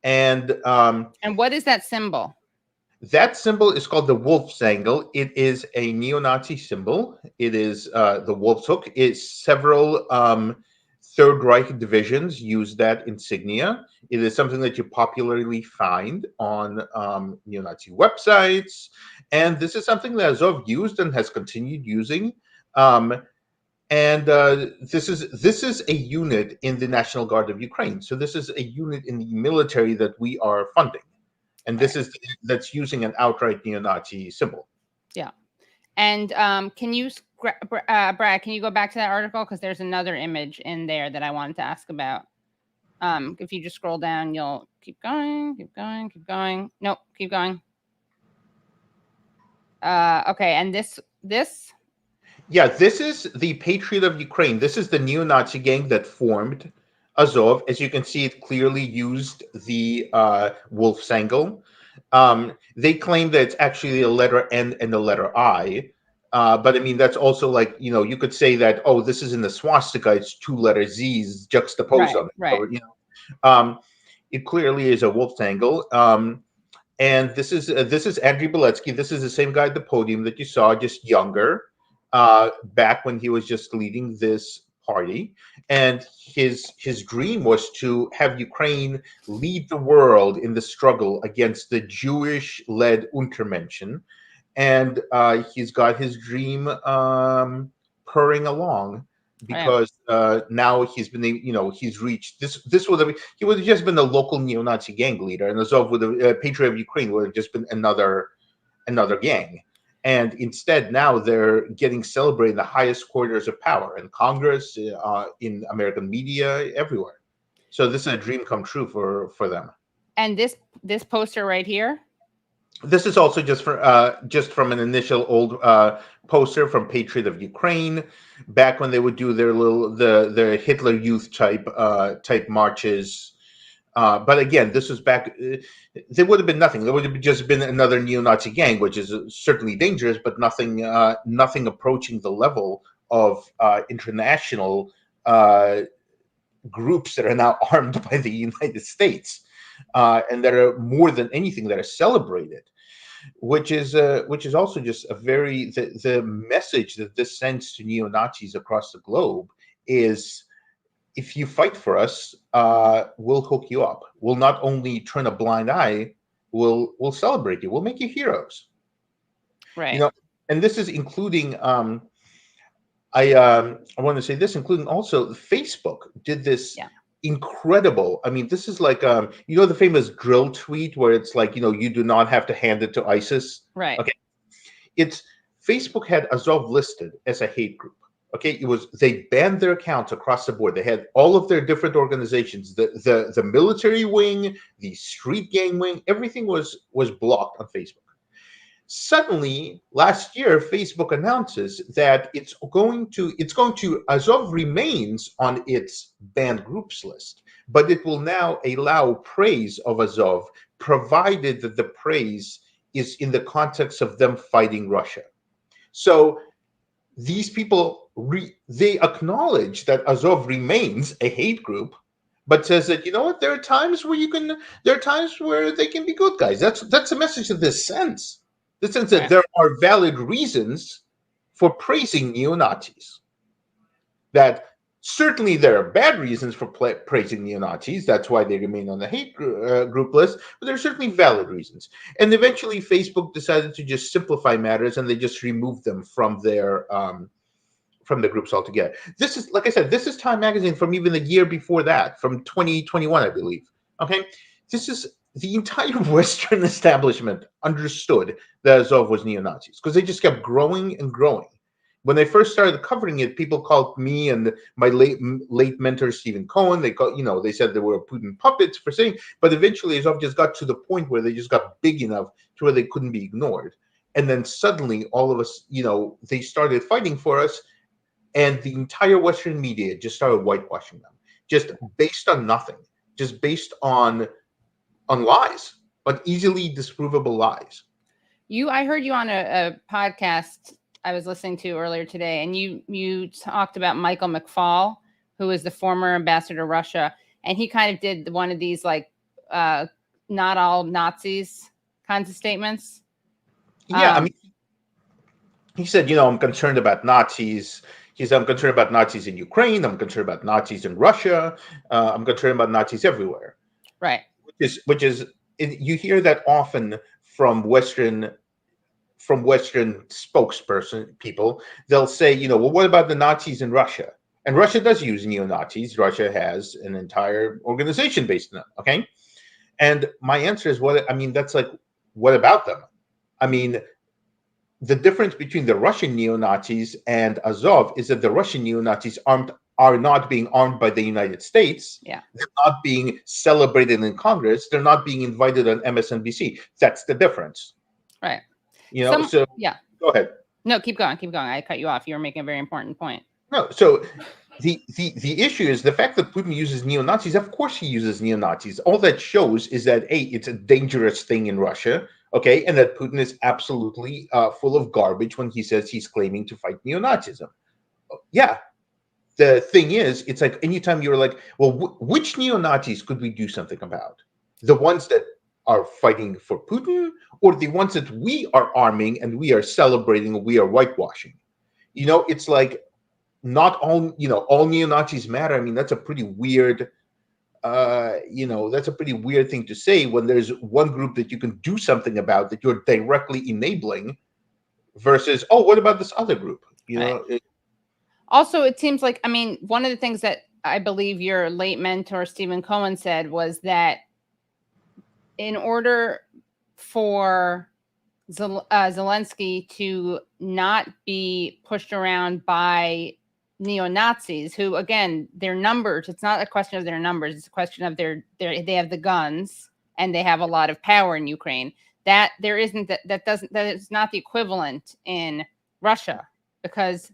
And what is that symbol? That symbol is called the wolf's angle. It is a neo-Nazi symbol. It is the wolf's hook. It's several Third Reich divisions use that insignia. It is something that you popularly find on neo-Nazi websites, and this is something that Azov used and has continued using. This is a unit in the National Guard of Ukraine. So this is a unit in the military that we are funding, and that's using an outright neo-Nazi symbol. Yeah. And can you, Brad, can you go back to that article? Because there's another image in there that I wanted to ask about. If you just scroll down, you'll keep going. Nope, keep going. Okay, and this. Yeah, this is the Patriot of Ukraine. This is the neo-Nazi gang that formed Azov. As you can see, it clearly used the wolf's angle. They claim that it's actually a letter N and a letter I. But I mean, that's also like, you could say that, oh, this is in the swastika. It's two letter Z's juxtaposed on it. Right. So, it clearly is a wolf's angle. And this is Andriy Beletsky. This is the same guy at the podium that you saw, just younger. Back when he was just leading this party, and his dream was to have Ukraine lead the world in the struggle against the Jewish-led Untermenschen, and he's got his dream purring along because now he's been, he's reached this. He would have just been a local neo-Nazi gang leader, and Azov would have Patriot of Ukraine would have just been another gang. And instead, now they're getting celebrated in the highest quarters of power in Congress, in American media, everywhere. So this is a dream come true for them. And this poster right here. This is also just from an initial old poster from Patriot of Ukraine, back when they would do their Hitler Youth type marches. But again, this was back. There would have been nothing. There would have just been another neo-Nazi gang, which is certainly dangerous, but nothing approaching the level of international groups that are now armed by the United States, and that are more than anything that are celebrated. Which is also just a very the message that this sends to neo-Nazis across the globe is, if you fight for us, we'll hook you up. We'll not only turn a blind eye, we'll celebrate you. We'll make you heroes. Right. And this is including. I want to say this, including also Facebook did this incredible. I mean, this is like the famous drill tweet where it's like, you do not have to hand it to ISIS. Right. Okay. It's Facebook had Azov listed as a hate group. Okay, they banned their accounts across the board. They had all of their different organizations, the military wing, the street gang wing, everything was blocked on Facebook. Suddenly, last year, Facebook announces that it's going to Azov remains on its banned groups list, but it will now allow praise of Azov, provided that the praise is in the context of them fighting Russia. So these people they acknowledge that Azov remains a hate group, but says that there are times where they can be good guys. That's the message of this sense. The sense that there are valid reasons for praising neo-Nazis. That certainly there are bad reasons for praising neo-Nazis. That's why they remain on the hate group list. But there are certainly valid reasons. And eventually, Facebook decided to just simplify matters, and they just removed them from their from the groups altogether. This is, like I said, this is Time Magazine from even the year before that, from 2021, I believe. Okay, this is the entire Western establishment understood that Azov was neo-Nazis because they just kept growing and growing. When they first started covering it, people called me and my late mentor Stephen Cohen. They said they were Putin puppets for saying, but eventually Azov just got to the point where they just got big enough to where they couldn't be ignored. And then suddenly, all of us, they started fighting for us. And the entire Western media just started whitewashing them, just based on nothing, just based on lies, on easily disprovable lies. I heard you on a podcast I was listening to earlier today, and you talked about Michael McFaul, who is the former ambassador to Russia, and he kind of did one of these like not all Nazis kinds of statements. Yeah, I mean, he said, I'm concerned about Nazis. He said, I'm concerned about Nazis in Ukraine. I'm concerned about Nazis in Russia. I'm concerned about Nazis everywhere. Right. Which is you hear that often from Western spokesperson people. They'll say, well, what about the Nazis in Russia? And Russia does use neo-Nazis. Russia has an entire organization based on them. Okay. And my answer is, that's like, what about them? I mean, the difference between the Russian neo-Nazis and Azov is that the Russian neo-Nazis are not being armed by the United States. Yeah. They're not being celebrated in Congress. They're not being invited on MSNBC. That's the difference. Right. So yeah. Go ahead. No, keep going. Keep going. I cut you off. You were making a very important point. No, so the issue is the fact that Putin uses neo-Nazis. Of course he uses neo-Nazis. All that shows is that, A, it's a dangerous thing in Russia, okay, and that Putin is absolutely full of garbage when he says he's claiming to fight neo-Nazism. Yeah. The thing is, it's like anytime you're like, well, which neo-Nazis could we do something about? The ones that are fighting for Putin, or the ones that we are arming and we are celebrating, we are whitewashing? It's like, not all neo-Nazis matter. I mean, that's a pretty weird, that's a pretty weird thing to say when there's one group that you can do something about that you're directly enabling versus, oh, what about this other group? Also, it seems like, I mean, one of the things that I believe your late mentor, Stephen Cohen, said was that in order for Zelensky to not be pushed around by neo-Nazis, who, again, their numbers, it's not a question of their numbers, it's a question of they have the guns and they have a lot of power in Ukraine, that there isn't, that is not the equivalent in Russia, because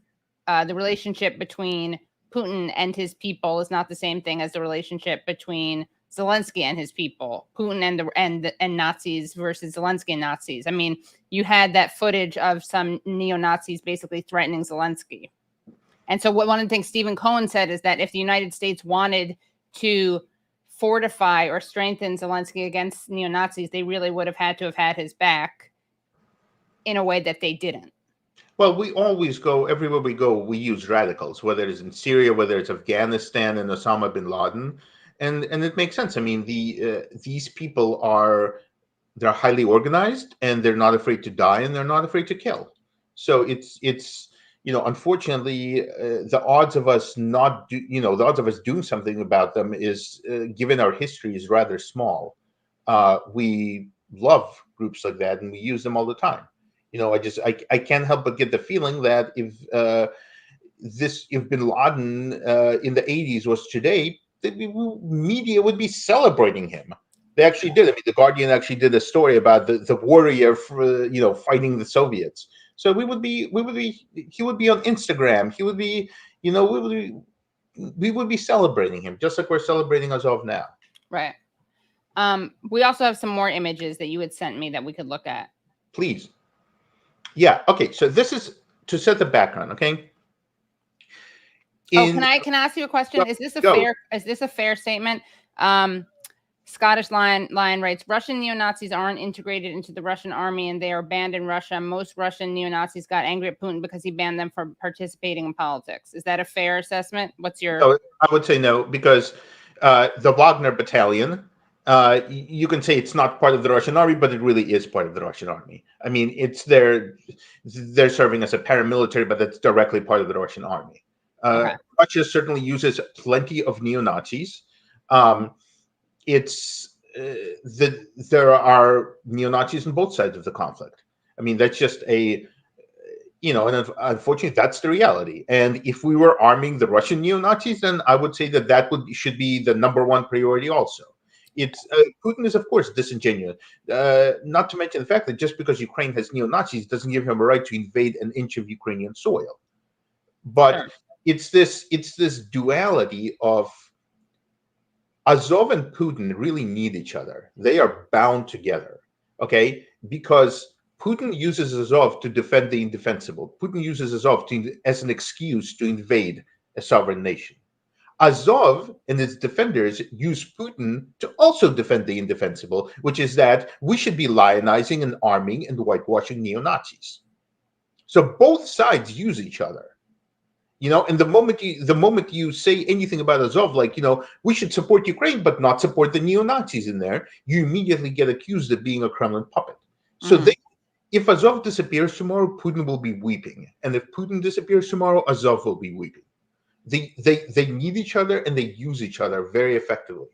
the relationship between Putin and his people is not the same thing as the relationship between Zelensky and his people, Putin and Nazis versus Zelensky and Nazis. I mean, you had that footage of some neo-Nazis basically threatening Zelensky. And so one of the things Stephen Cohen said is that if the United States wanted to fortify or strengthen Zelensky against neo-Nazis, they really would have had to have had his back in a way that they didn't. Well, we always go, everywhere we go, we use radicals, whether it's in Syria, whether it's Afghanistan and Osama bin Laden. And it makes sense. I mean, these people they're highly organized and they're not afraid to die and they're not afraid to kill. So it's unfortunately, the odds of us doing something about them is, given our history, is rather small. We love groups like that and we use them all the time. I can't help but get the feeling that if bin Laden in the 80s was today, the media would be celebrating him. They actually did. I mean, The Guardian actually did a story about the warrior fighting the Soviets. So he would be on Instagram. He would be, we would be celebrating him, just like we're celebrating Azov now. Right. We also have some more images that you had sent me that we could look at. Please. Yeah. Okay. So this is to set the background. Okay. Can I ask you a question? Is this a fair statement? Scottish Lion writes, Russian neo-Nazis aren't integrated into the Russian army and they are banned in Russia. Most Russian neo-Nazis got angry at Putin because he banned them from participating in politics. Is that a fair assessment? What's your... No, I would say no, because the Wagner Battalion, you can say it's not part of the Russian army, but it really is part of the Russian army. I mean, they're serving as a paramilitary, but that's directly part of the Russian army. Okay. Russia certainly uses plenty of neo-Nazis. There are neo-Nazis on both sides of the conflict. I mean, that's just and unfortunately, that's the reality. And if we were arming the Russian neo-Nazis, then I would say that should be the number one priority also. Putin is, of course, disingenuous. Not to mention the fact that just because Ukraine has neo-Nazis doesn't give him a right to invade an inch of Ukrainian soil. But sure. It's this duality of Azov and Putin really need each other. They are bound together, okay? Because Putin uses Azov to defend the indefensible. Putin uses Azov as an excuse to invade a sovereign nation. Azov and its defenders use Putin to also defend the indefensible, which is that we should be lionizing and arming and whitewashing neo-Nazis. So both sides use each other. And the moment you say anything about Azov, like, we should support Ukraine, but not support the neo-Nazis in there, you immediately get accused of being a Kremlin puppet. So if Azov disappears tomorrow, Putin will be weeping. And if Putin disappears tomorrow, Azov will be weeping. They need each other and they use each other very effectively.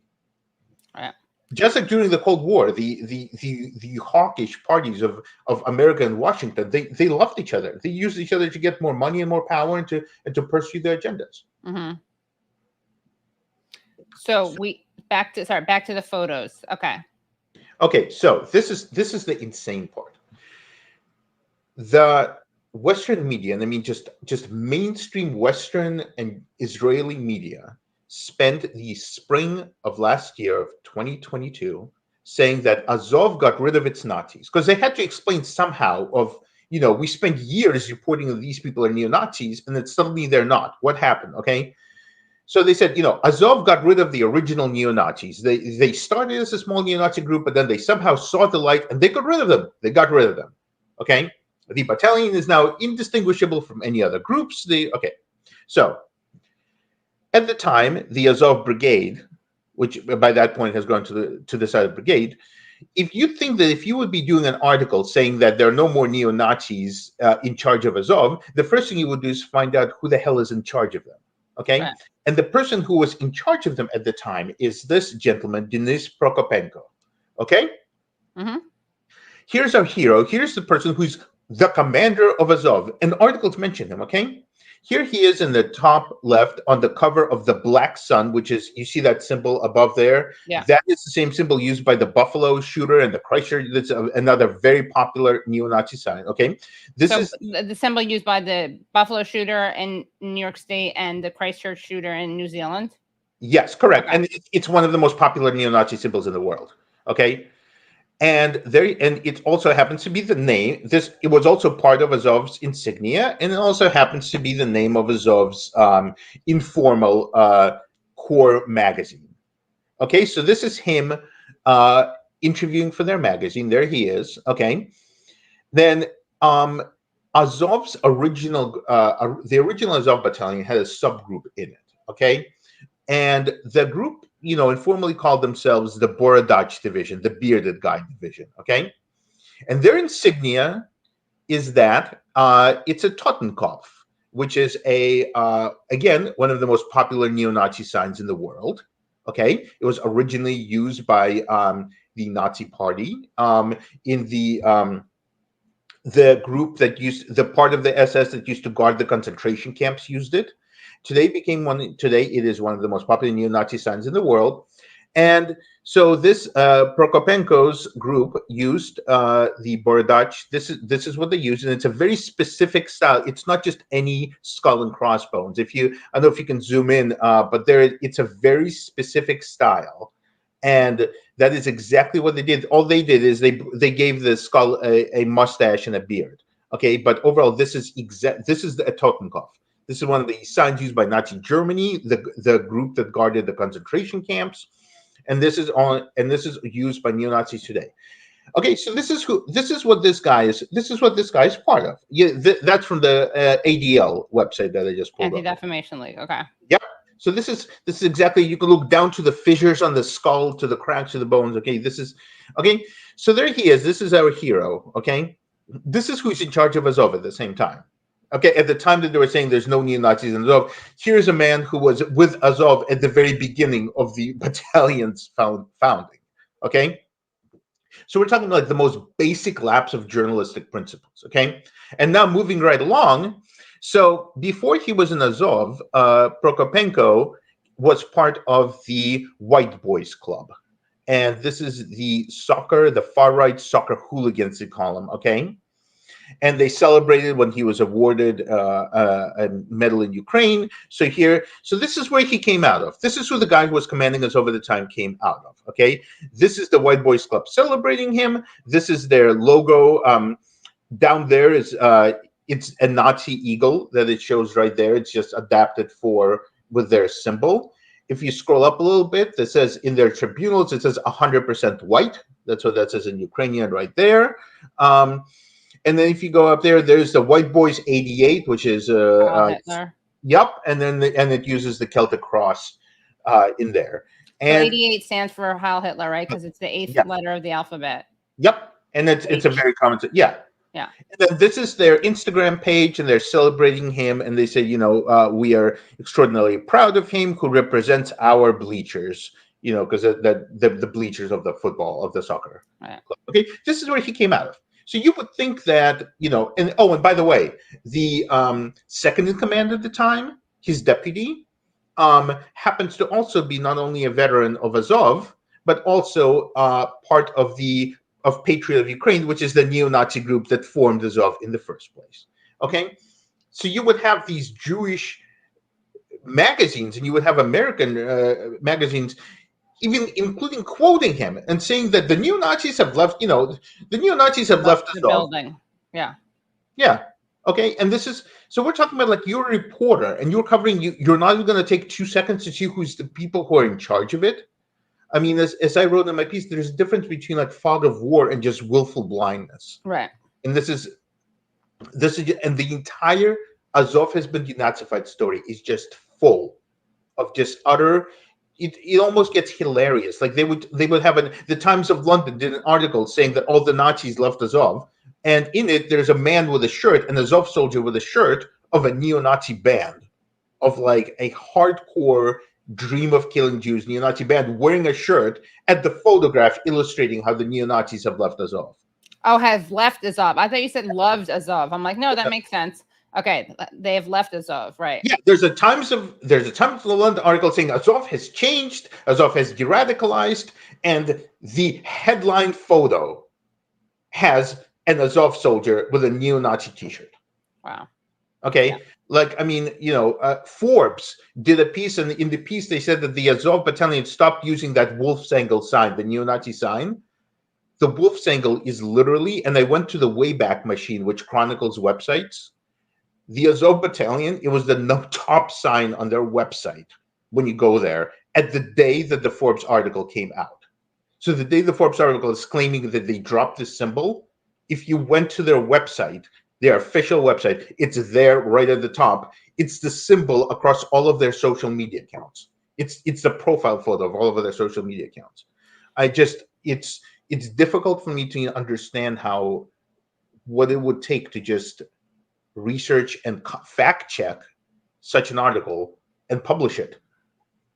Yeah. Just like during the Cold War, the hawkish parties of America and Washington, they loved each other. They used each other to get more money and more power and to pursue their agendas. Mm-hmm. So back to the photos. Okay. Okay, so this is the insane part. the Western media, and I mean just mainstream Western and Israeli media, spent the spring of last year of 2022 saying that Azov got rid of its Nazis, because they had to explain somehow of, we spent years reporting that these people are neo-Nazis and then suddenly they're not. What happened? Okay. So they said, Azov got rid of the original neo-Nazis. They started as a small neo-Nazi group, but then they somehow saw the light and they got rid of them. Okay. The battalion is now indistinguishable from any other groups. So at the time, the Azov Brigade, which by that point has gone to the side of brigade, if you think that if you would be doing an article saying that there are no more neo-Nazis in charge of Azov, the first thing you would do is find out who the hell is in charge of them. Okay. Right. And the person who was in charge of them at the time is this gentleman, Denis Prokopenko. Okay. Mm-hmm. Here's our hero. Here's the person who's the commander of Azov. An article to mention him. Okay. Here he is in the top left on the cover of the Black Sun, which is, you see that symbol above there? Yeah. That is the same symbol used by the Buffalo shooter and the Christchurch. That's another very popular neo-Nazi sign. Okay. This is the symbol used by the Buffalo shooter in New York State and the Christchurch shooter in New Zealand. Yes, correct. Okay. And it's one of the most popular neo-Nazi symbols in the world. Okay. And it also happens to be the name. It was also part of Azov's insignia, and it also happens to be the name of Azov's informal core magazine. Okay, so this is him interviewing for their magazine. There he is. Okay, then Azov's original, the original Azov Battalion had a subgroup in it. Okay, and the group, informally called themselves the Borodach Division, the Bearded Guy Division, okay? And their insignia is that it's a Totenkopf, which is again, one of the most popular neo-Nazi signs in the world, okay? It was originally used by the Nazi Party in the group that used, the part of the SS that used to guard the concentration camps used it. Today it is one of the most popular neo-Nazi signs in the world. And so this Prokopenko's group used the Borodach. This is what they use, and it's a very specific style. It's not just any skull and crossbones. I don't know if you can zoom in, but it's a very specific style. And that is exactly what they did. All they did is they gave the skull a mustache and a beard. Okay, but overall, this is a Totenkopf. This is one of the signs used by Nazi Germany, the group that guarded the concentration camps, and this is used by neo-Nazis today. Okay, so this is what this guy is. This is what this guy is part of. Yeah, that's from the ADL website that I just pulled up. Anti-Defamation League. Okay. Yep. So this is exactly. You can look down to the fissures on the skull, to the cracks of the bones. Okay, okay. So there he is. This is our hero. Okay, this is who's in charge of Azov at the same time. Okay, at the time that they were saying there's no neo-Nazis in Azov, here's a man who was with Azov at the very beginning of the battalion's founding. Okay, so we're talking like the most basic lapse of journalistic principles. Okay, and now moving right along. So before he was in Azov, Prokopenko was part of the White Boys Club, and this is the far-right soccer hooligans, they call them. Okay. And they celebrated when he was awarded a medal in Ukraine. So this is where he came out of. This is who the guy who was commanding us over the time came out of. Okay, this is the White Boys Club celebrating him. This is their logo. Down there is it's a Nazi eagle that it shows right there. It's just adapted with their symbol. If you scroll up a little bit, it says in their tribunals, it says 100% white. That's what that says in Ukrainian right there. And then if you go up there, there's the White Boys 88, which is yep, and then it uses the Celtic cross in there. And so 88 stands for Heil Hitler, right? Because it's the eighth letter of the alphabet. Yep, and it's a very common. Yeah. And then this is their Instagram page, and they're celebrating him, and they say, we are extraordinarily proud of him, who represents our bleachers. Because the bleachers of the football, of the soccer. Right. Okay, this is where he came out of. So you would think that, and by the way, the second in command at the time, his deputy, happens to also be not only a veteran of Azov, but also part of the of Patriot of Ukraine, which is the neo-Nazi group that formed Azov in the first place. Okay, so you would have these Jewish magazines, and you would have American magazines, even including quoting him and saying that the neo-Nazis have left. You know, the neo-Nazis have left the Azov. building. Yeah. Yeah. Okay. And this is, so we're talking about, like, you're a reporter and you're covering, you're not even going to take 2 seconds to see who's the people who are in charge of it. I mean, as I wrote in my piece, there's a difference between like fog of war and just willful blindness. Right. And this is, and the entire Azov has been denazified story is just full of just utter, it almost gets hilarious. Like they would have the Times of London did an article saying that all the Nazis left Azov. And in it, there's a man with a shirt, an Azov soldier with a shirt of a neo-Nazi band, of like a hardcore dream of killing Jews neo-Nazi band wearing a shirt at the photograph illustrating how the neo-Nazis have left Azov. Oh, have left Azov. I thought you said loved Azov. I'm like, no, that makes sense. Okay, they have left Azov, right? Yeah, there's a Times of London article saying Azov has changed, Azov has de-radicalized, and the headline photo has an Azov soldier with a neo-Nazi T-shirt. Wow. Okay, yeah. Like, I mean, you know, Forbes did a piece, and in the piece they said that the Azov Battalion stopped using that Wolfsangel sign, the neo-Nazi sign. The Wolfsangel is literally, and I went to the Wayback Machine, which chronicles websites. The Azov Battalion, it was the top sign on their website when you go there at the day that the Forbes article came out. So the day the Forbes article is claiming that they dropped this symbol, if you went to their website, their official website, it's there right at the top. It's the symbol across all of their social media accounts. It's the profile photo of all of their social media accounts. It's difficult for me to understand what it would take to just research and fact check such an article and publish it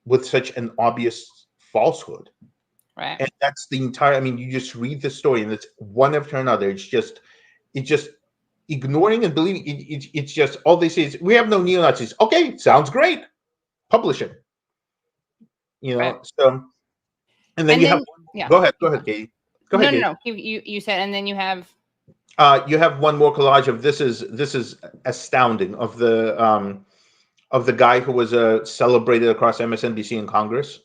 with such an obvious falsehood. Right. And that's the entire, I mean, you just read the story and it's one after another. It's just ignoring and believing. It's just, all they say is, we have no neo-Nazis. Okay, sounds great. Publish it. You know, right. So, and then go ahead, Katie. Go ahead. No. You said, and then you have. You have one more collage of this is astounding, of the guy who was celebrated across MSNBC in Congress.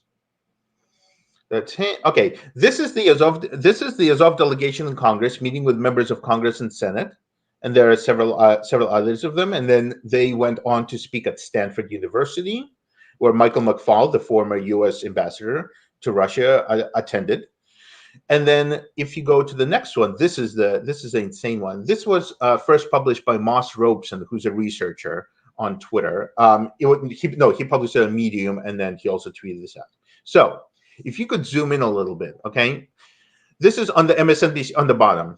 That's him. Okay. This is the Azov delegation in Congress meeting with members of Congress and Senate, and there are several others of them. And then they went on to speak at Stanford University, where Michael McFaul, the former U.S. ambassador to Russia, attended. And then if you go to the next one, this is an insane one. This was first published by Moss Robeson, who's a researcher on Twitter. He published it on Medium, and then he also tweeted this out. So if you could zoom in a little bit, okay? This is on the MSNBC on the bottom.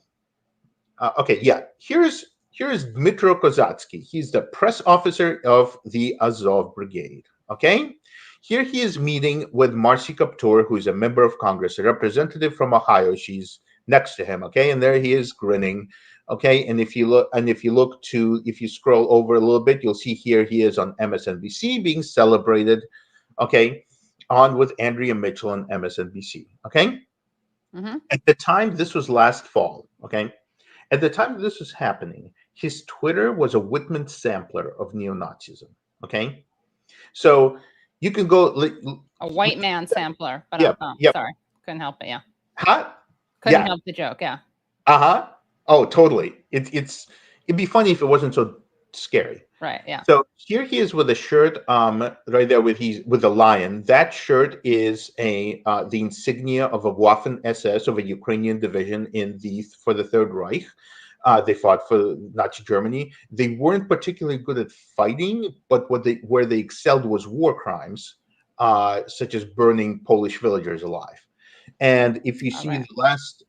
Here's Dmytro Kozatsky. He's the press officer of the Azov Brigade, okay? Here he is meeting with Marcy Kaptur, who's a member of Congress, a representative from Ohio. She's next to him, okay? And there he is grinning, okay? And if you scroll over a little bit, you'll see here he is on MSNBC being celebrated, okay? On with Andrea Mitchell on MSNBC, okay? Mm-hmm. At the time, this was last fall, okay? At the time this was happening, his Twitter was a Whitman sampler of neo-Nazism, okay? So you can go a white man sampler, but sorry, couldn't help it. Yeah, couldn't help the joke. Yeah. Oh, totally. It'd be funny if it wasn't so scary. Right. Yeah. So here he is with a shirt, right there with the lion. That shirt is the insignia of a Waffen SS, of a Ukrainian division for the Third Reich. They fought for Nazi Germany. They weren't particularly good at fighting, but where they excelled was war crimes, such as burning Polish villagers alive. And if you see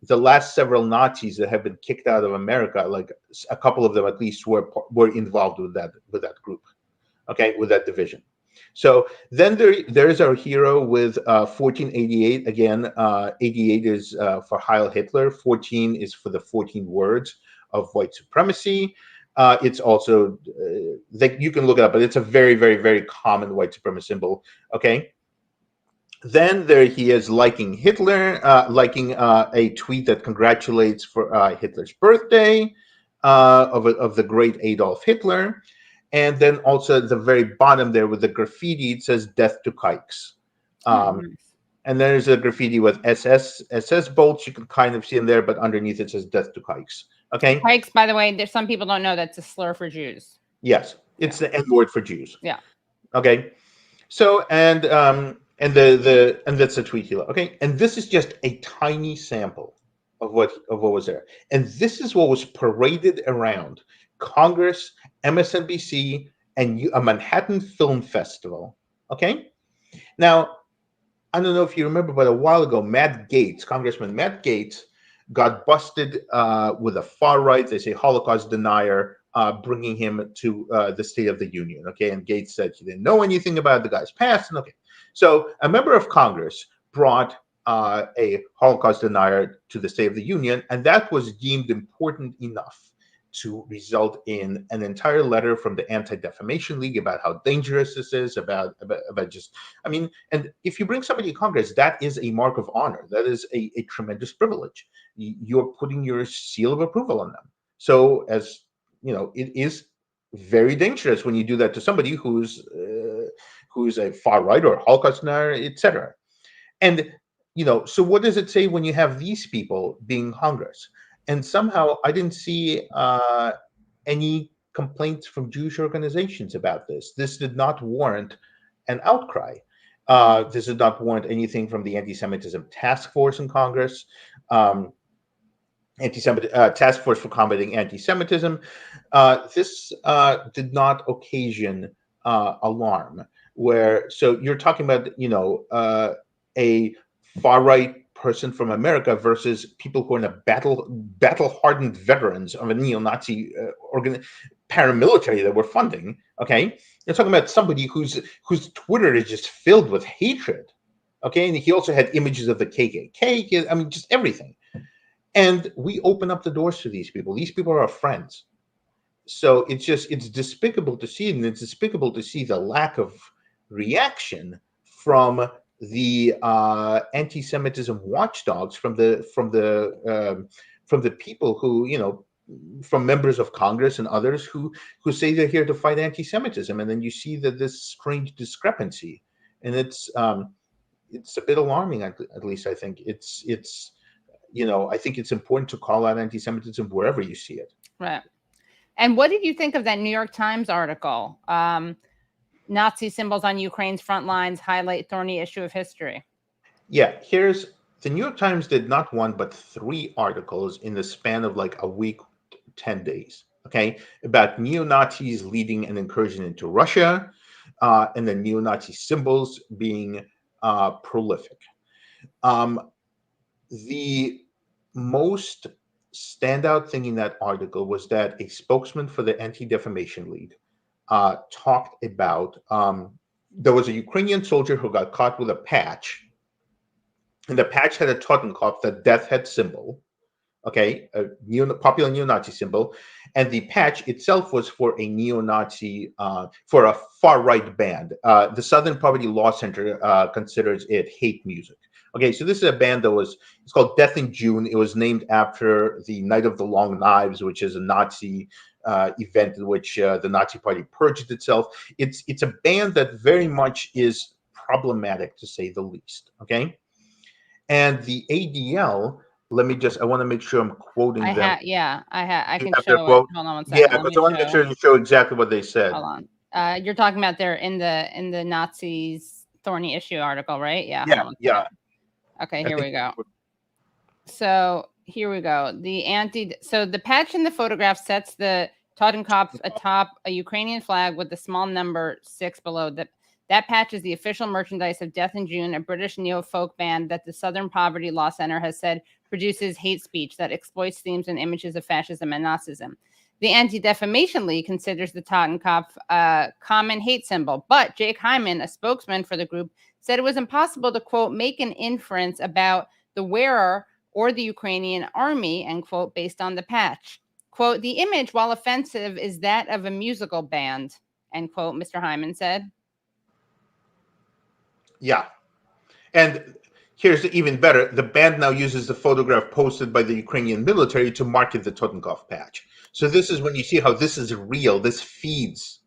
the last several Nazis that have been kicked out of America, like a couple of them at least were involved with that group, okay, with that division. So then there is our hero with 1488. Again, 88 is for Heil Hitler. 14 is for the 14 words of white supremacy. It's also you can look it up, but it's a very, very, very common white supremacist symbol. Okay. Then there he is liking Hitler, liking a tweet that congratulates for Hitler's birthday of the great Adolf Hitler. And then also at the very bottom there with the graffiti, it says "Death to Kikes." Nice. And there's a graffiti with SS bolts. You can kind of see in there, but underneath it says "Death to Kikes." Okay. Kikes, by the way, there's some people don't know that's a slur for Jews. Yes, it's the N word for Jews. Yeah. Okay. So and that's a tweet here. Okay, and this is just a tiny sample of what was there, and this is what was paraded around Congress, MSNBC, and a Manhattan Film Festival. Okay, now I don't know if you remember, but a while ago, Congressman Matt Gaetz, got busted with a far right, they say Holocaust denier, bringing him to the State of the Union. Okay, and Gaetz said he didn't know anything about the guy's past. And okay, so a member of Congress brought a Holocaust denier to the State of the Union, and that was deemed important enough to result in an entire letter from the Anti-Defamation League about how dangerous this is, about just, I mean, and if you bring somebody to Congress, that is a mark of honor. That is a tremendous privilege. You're putting your seal of approval on them. So as you know, it is very dangerous when you do that to somebody who's a far right or Holocaust denier, etc. And you know, so what does it say when you have these people being Congress? And somehow I didn't see any complaints from Jewish organizations about this. This did not warrant an outcry. This did not warrant anything from the Anti-Semitism Task Force in Congress, Task Force for Combating Anti-Semitism. This did not occasion alarm. So you're talking about, you know, a far-right person from America versus people who are in a battle-hardened veterans of a neo-Nazi paramilitary that we're funding. Okay, you're talking about somebody whose Twitter is just filled with hatred. Okay, and he also had images of the KKK. I mean, just everything. And we open up the doors to these people. These people are our friends. So it's despicable to see, and it's despicable to see the lack of reaction from the anti-Semitism watchdogs, from the people who, you know, from members of Congress and others who say they're here to fight anti-Semitism, and then you see that this strange discrepancy, and it's a bit alarming. At least I think it's you know, I think it's important to call out anti-Semitism wherever you see it. Right. And what did you think of that New York Times article? Nazi symbols on Ukraine's front lines highlight thorny issue of history. Yeah, the New York Times did not one, but 3 articles in the span of like a week, 10 days, okay, about neo-Nazis leading an incursion into Russia, and the neo-Nazi symbols being prolific. The most standout thing in that article was that a spokesman for the Anti-Defamation League talked about there was a Ukrainian soldier who got caught with a patch, and the patch had a Totenkopf, the death head symbol, okay, a popular neo-Nazi symbol, and the patch itself was for a neo-Nazi, for a far-right band. The Southern Poverty Law Center considers it hate music. Okay, so this is a band it's called Death in June. It was named after the Night of the Long Knives, which is a Nazi event in which the Nazi Party purged itself. It's a band that very much is problematic, to say the least. Okay, and the ADL. I want to make sure I'm quoting them. I can show it. Hold on one second. Yeah, but I want to make sure you show exactly what they said. Hold on. You're talking about there in the Nazis thorny issue article, right? Yeah. Yeah. Okay, here we go. So here we go. So the patch in the photograph sets the Totenkopf atop a Ukrainian flag with the small number 6 below. That patch is the official merchandise of Death in June, a British neo-folk band that the Southern Poverty Law Center has said produces hate speech that exploits themes and images of fascism and Nazism. The Anti-Defamation League considers the Totenkopf a common hate symbol, but Jake Hyman, a spokesman for the group, said it was impossible to, quote, make an inference about the wearer or the Ukrainian army, end quote, based on the patch. Quote, the image, while offensive, is that of a musical band, end quote, Mr. Hyman said. Yeah. And here's even better. The band now uses the photograph posted by the Ukrainian military to market the Totenkopf patch. So this is when you see how this is real. This feeds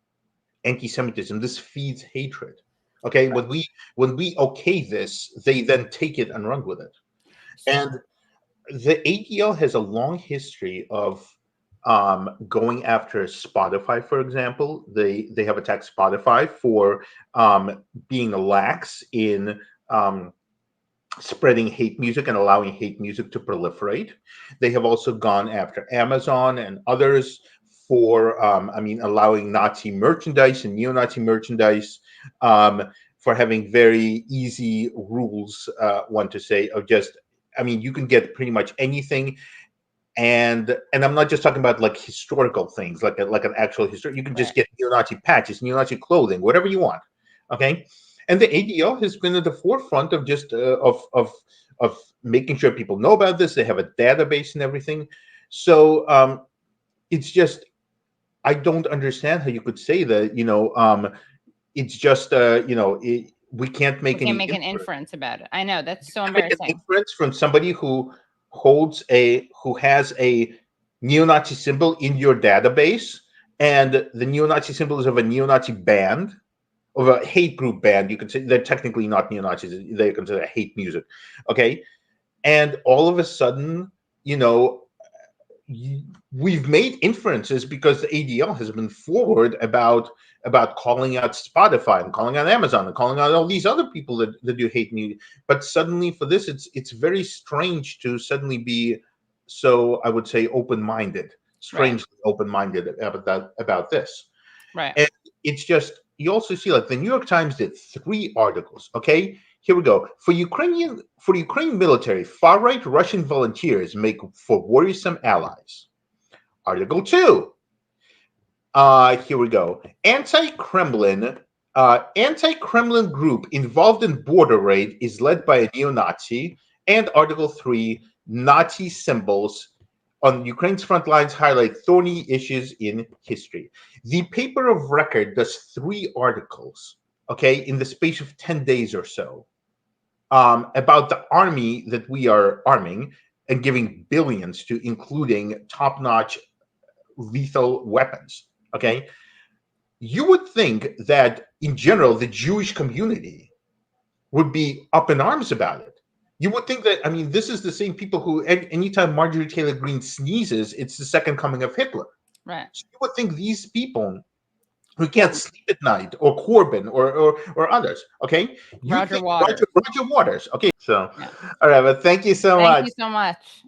anti-Semitism. This feeds hatred. Okay, when we okay this, they then take it and run with it. And the ADL has a long history of going after Spotify, for example. They have attacked Spotify for being lax in spreading hate music and allowing hate music to proliferate. They have also gone after Amazon and others for, allowing Nazi merchandise and neo-Nazi merchandise, for having very easy rules, one to say, of just, you can get pretty much anything. And I'm not just talking about like historical things, like an actual history. You can just get neo-Nazi patches, neo-Nazi clothing, whatever you want. Okay. And the ADL has been at the forefront of just of making sure people know about this. They have a database and everything. So it's just, I don't understand how you could say that. It's just we can't make an inference about it. I know, that's so embarrassing. Make an inference from somebody who has a neo-Nazi symbol in your database, and the neo-Nazi symbol is of a neo-Nazi band, of a hate group band. You could say they're technically not neo-Nazis; they're considered hate music. Okay, and all of a sudden, we've made inferences because the ADL has been forward about calling out Spotify and calling out Amazon and calling out all these other people that do hate music. But suddenly for this, it's very strange to suddenly be so, I would say, open-minded, strangely open-minded about this. Right. And it's just, you also see, like, the New York Times did 3 articles. Okay, here we go. For Ukrainian military, far-right Russian volunteers make for worrisome allies. Article 2. Here we go. Anti-Kremlin group involved in border raid is led by a neo-Nazi. And Article 3. Nazi symbols on Ukraine's front lines highlight thorny issues in history. The paper of record does 3 articles, okay, in the space of 10 days or so, about the army that we are arming and giving billions to, including top-notch lethal weapons. Okay, you would think that in general the Jewish community would be up in arms about it. You would think that, this is the same people who, anytime Marjorie Taylor Greene sneezes, it's the second coming of Hitler. Right. So you would think these people who can't sleep at night, or Corbyn, or others. Okay, Roger Waters. Roger Waters. Okay, so all right, but thank you so much. Thank you so much.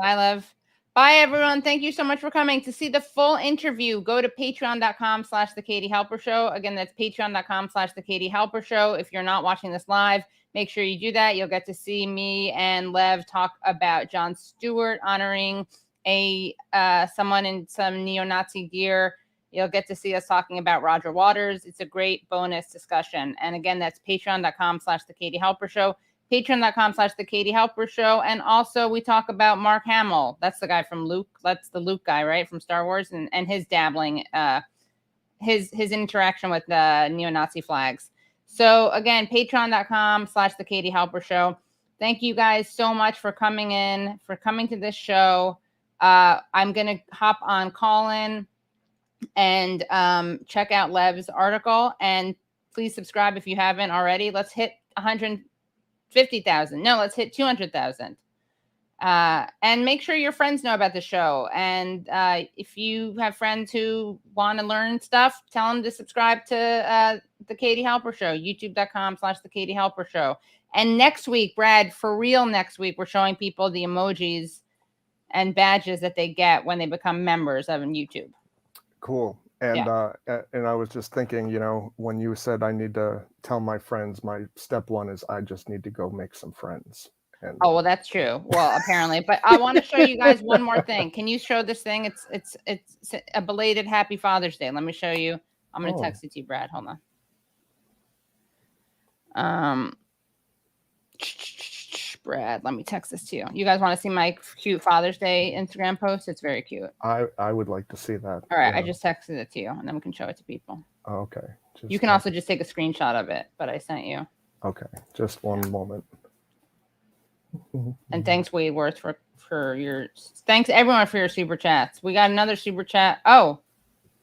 Bye, Lev. Bye, everyone. Thank you so much for coming. To see the full interview, go to patreon.com/The Katie Halper Show. Again, that's patreon.com/The Katie Halper Show. If you're not watching this live, make sure you do that. You'll get to see me and Lev talk about Jon Stewart honoring someone in some neo-Nazi gear. You'll get to see us talking about Roger Waters. It's a great bonus discussion. And again, that's patreon.com/The Katie Halper Show. Patreon.com/The Katie Halper Show. And also we talk about Mark Hamill. That's the guy from Luke. That's the Luke guy, right? From Star Wars, and his dabbling, his interaction with the neo-Nazi flags. So again, patreon.com/The Katie Halper Show. Thank you guys so much for coming to this show. I'm going to hop on call-in and check out Lev's article, and please subscribe if you haven't already. Let's hit 150,000. No, let's hit 200,000. And make sure your friends know about the show. And if you have friends who want to learn stuff, tell them to subscribe to The Katie Halper Show, youtube.com/The Katie Halper Show. And next week, Brad, for real, next week, we're showing people the emojis and badges that they get when they become members of YouTube. Cool. And and I was just thinking, when you said I need to tell my friends, my step 1 is I just need to go make some friends. And oh, well, that's true. Well, apparently, but I want to show you guys one more thing. Can you show this thing? It's a belated Happy Father's Day. Let me show you. I'm going to text it to you, Brad. Hold on. Brad, let me text this to you. You guys want to see my cute Father's Day Instagram post? It's very cute. I would like to see that. All right, I just texted it to you, and then we can show it to people. Oh, okay. You can also just take a screenshot of it, but I sent you. Okay, just one moment. And thanks, Wade Worth, for your thanks everyone for your super chats. We got another super chat. Oh,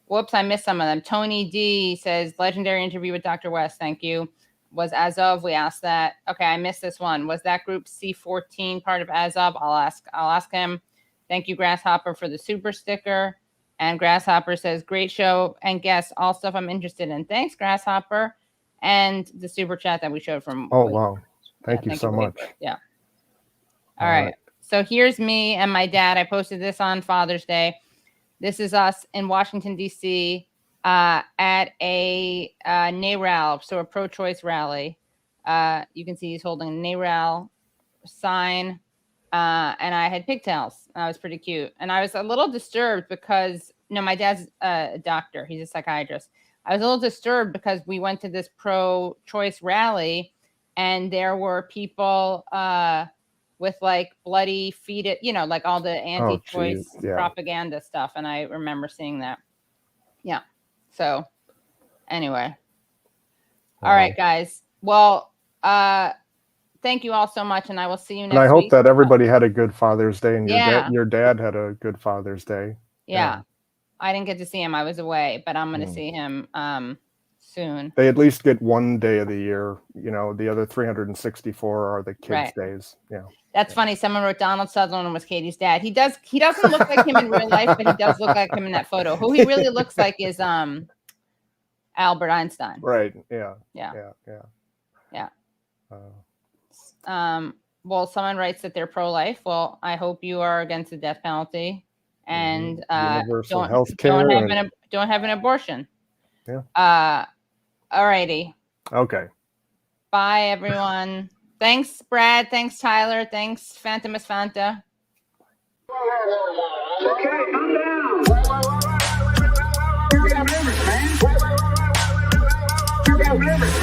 whoops, I missed some of them. Tony D says legendary interview with Dr. West. Thank you. Was Azov? We asked that. Okay, I missed this one. Was that group C14 part of Azov? I'll ask him. Thank you, Grasshopper, for the super sticker. And Grasshopper says, great show and guests, all stuff I'm interested in. Thanks, Grasshopper. And the super chat that we showed from. Oh, wow. Thank you so much. Yeah. All right. So here's me and my dad. I posted this on Father's Day. This is us in Washington, D.C. At a NARAL, so a pro-choice rally. You can see he's holding a NARAL sign. And I had pigtails. I was pretty cute. And I was a little disturbed because, my dad's a doctor. He's a psychiatrist. I was a little disturbed because we went to this pro-choice rally and there were people with like bloody feet, like all the anti-choice propaganda stuff. And I remember seeing that. Yeah. So anyway. All right, guys. Well, thank you all so much, and I will see you next week. And I hope that everybody had a good Father's Day, and your dad had a good Father's Day. Yeah. I didn't get to see him. I was away, but I'm going to see him soon. They at least get one day of the year. The other 364 are the kids' days. Yeah. That's funny. Someone wrote Donald Sutherland was Katie's dad. He doesn't look like him in real life, but he does look like him in that photo. Who he really looks like is Albert Einstein. Right. Yeah. Well, someone writes that they're pro-life. Well, I hope you are against the death penalty and universal health care. Don't have an abortion. Yeah. All righty. Okay. Bye, everyone. Thanks, Brad. Thanks, Tyler. Thanks, Phantomus Fanta. Okay, calm down. You got rivers, man. You got rivers,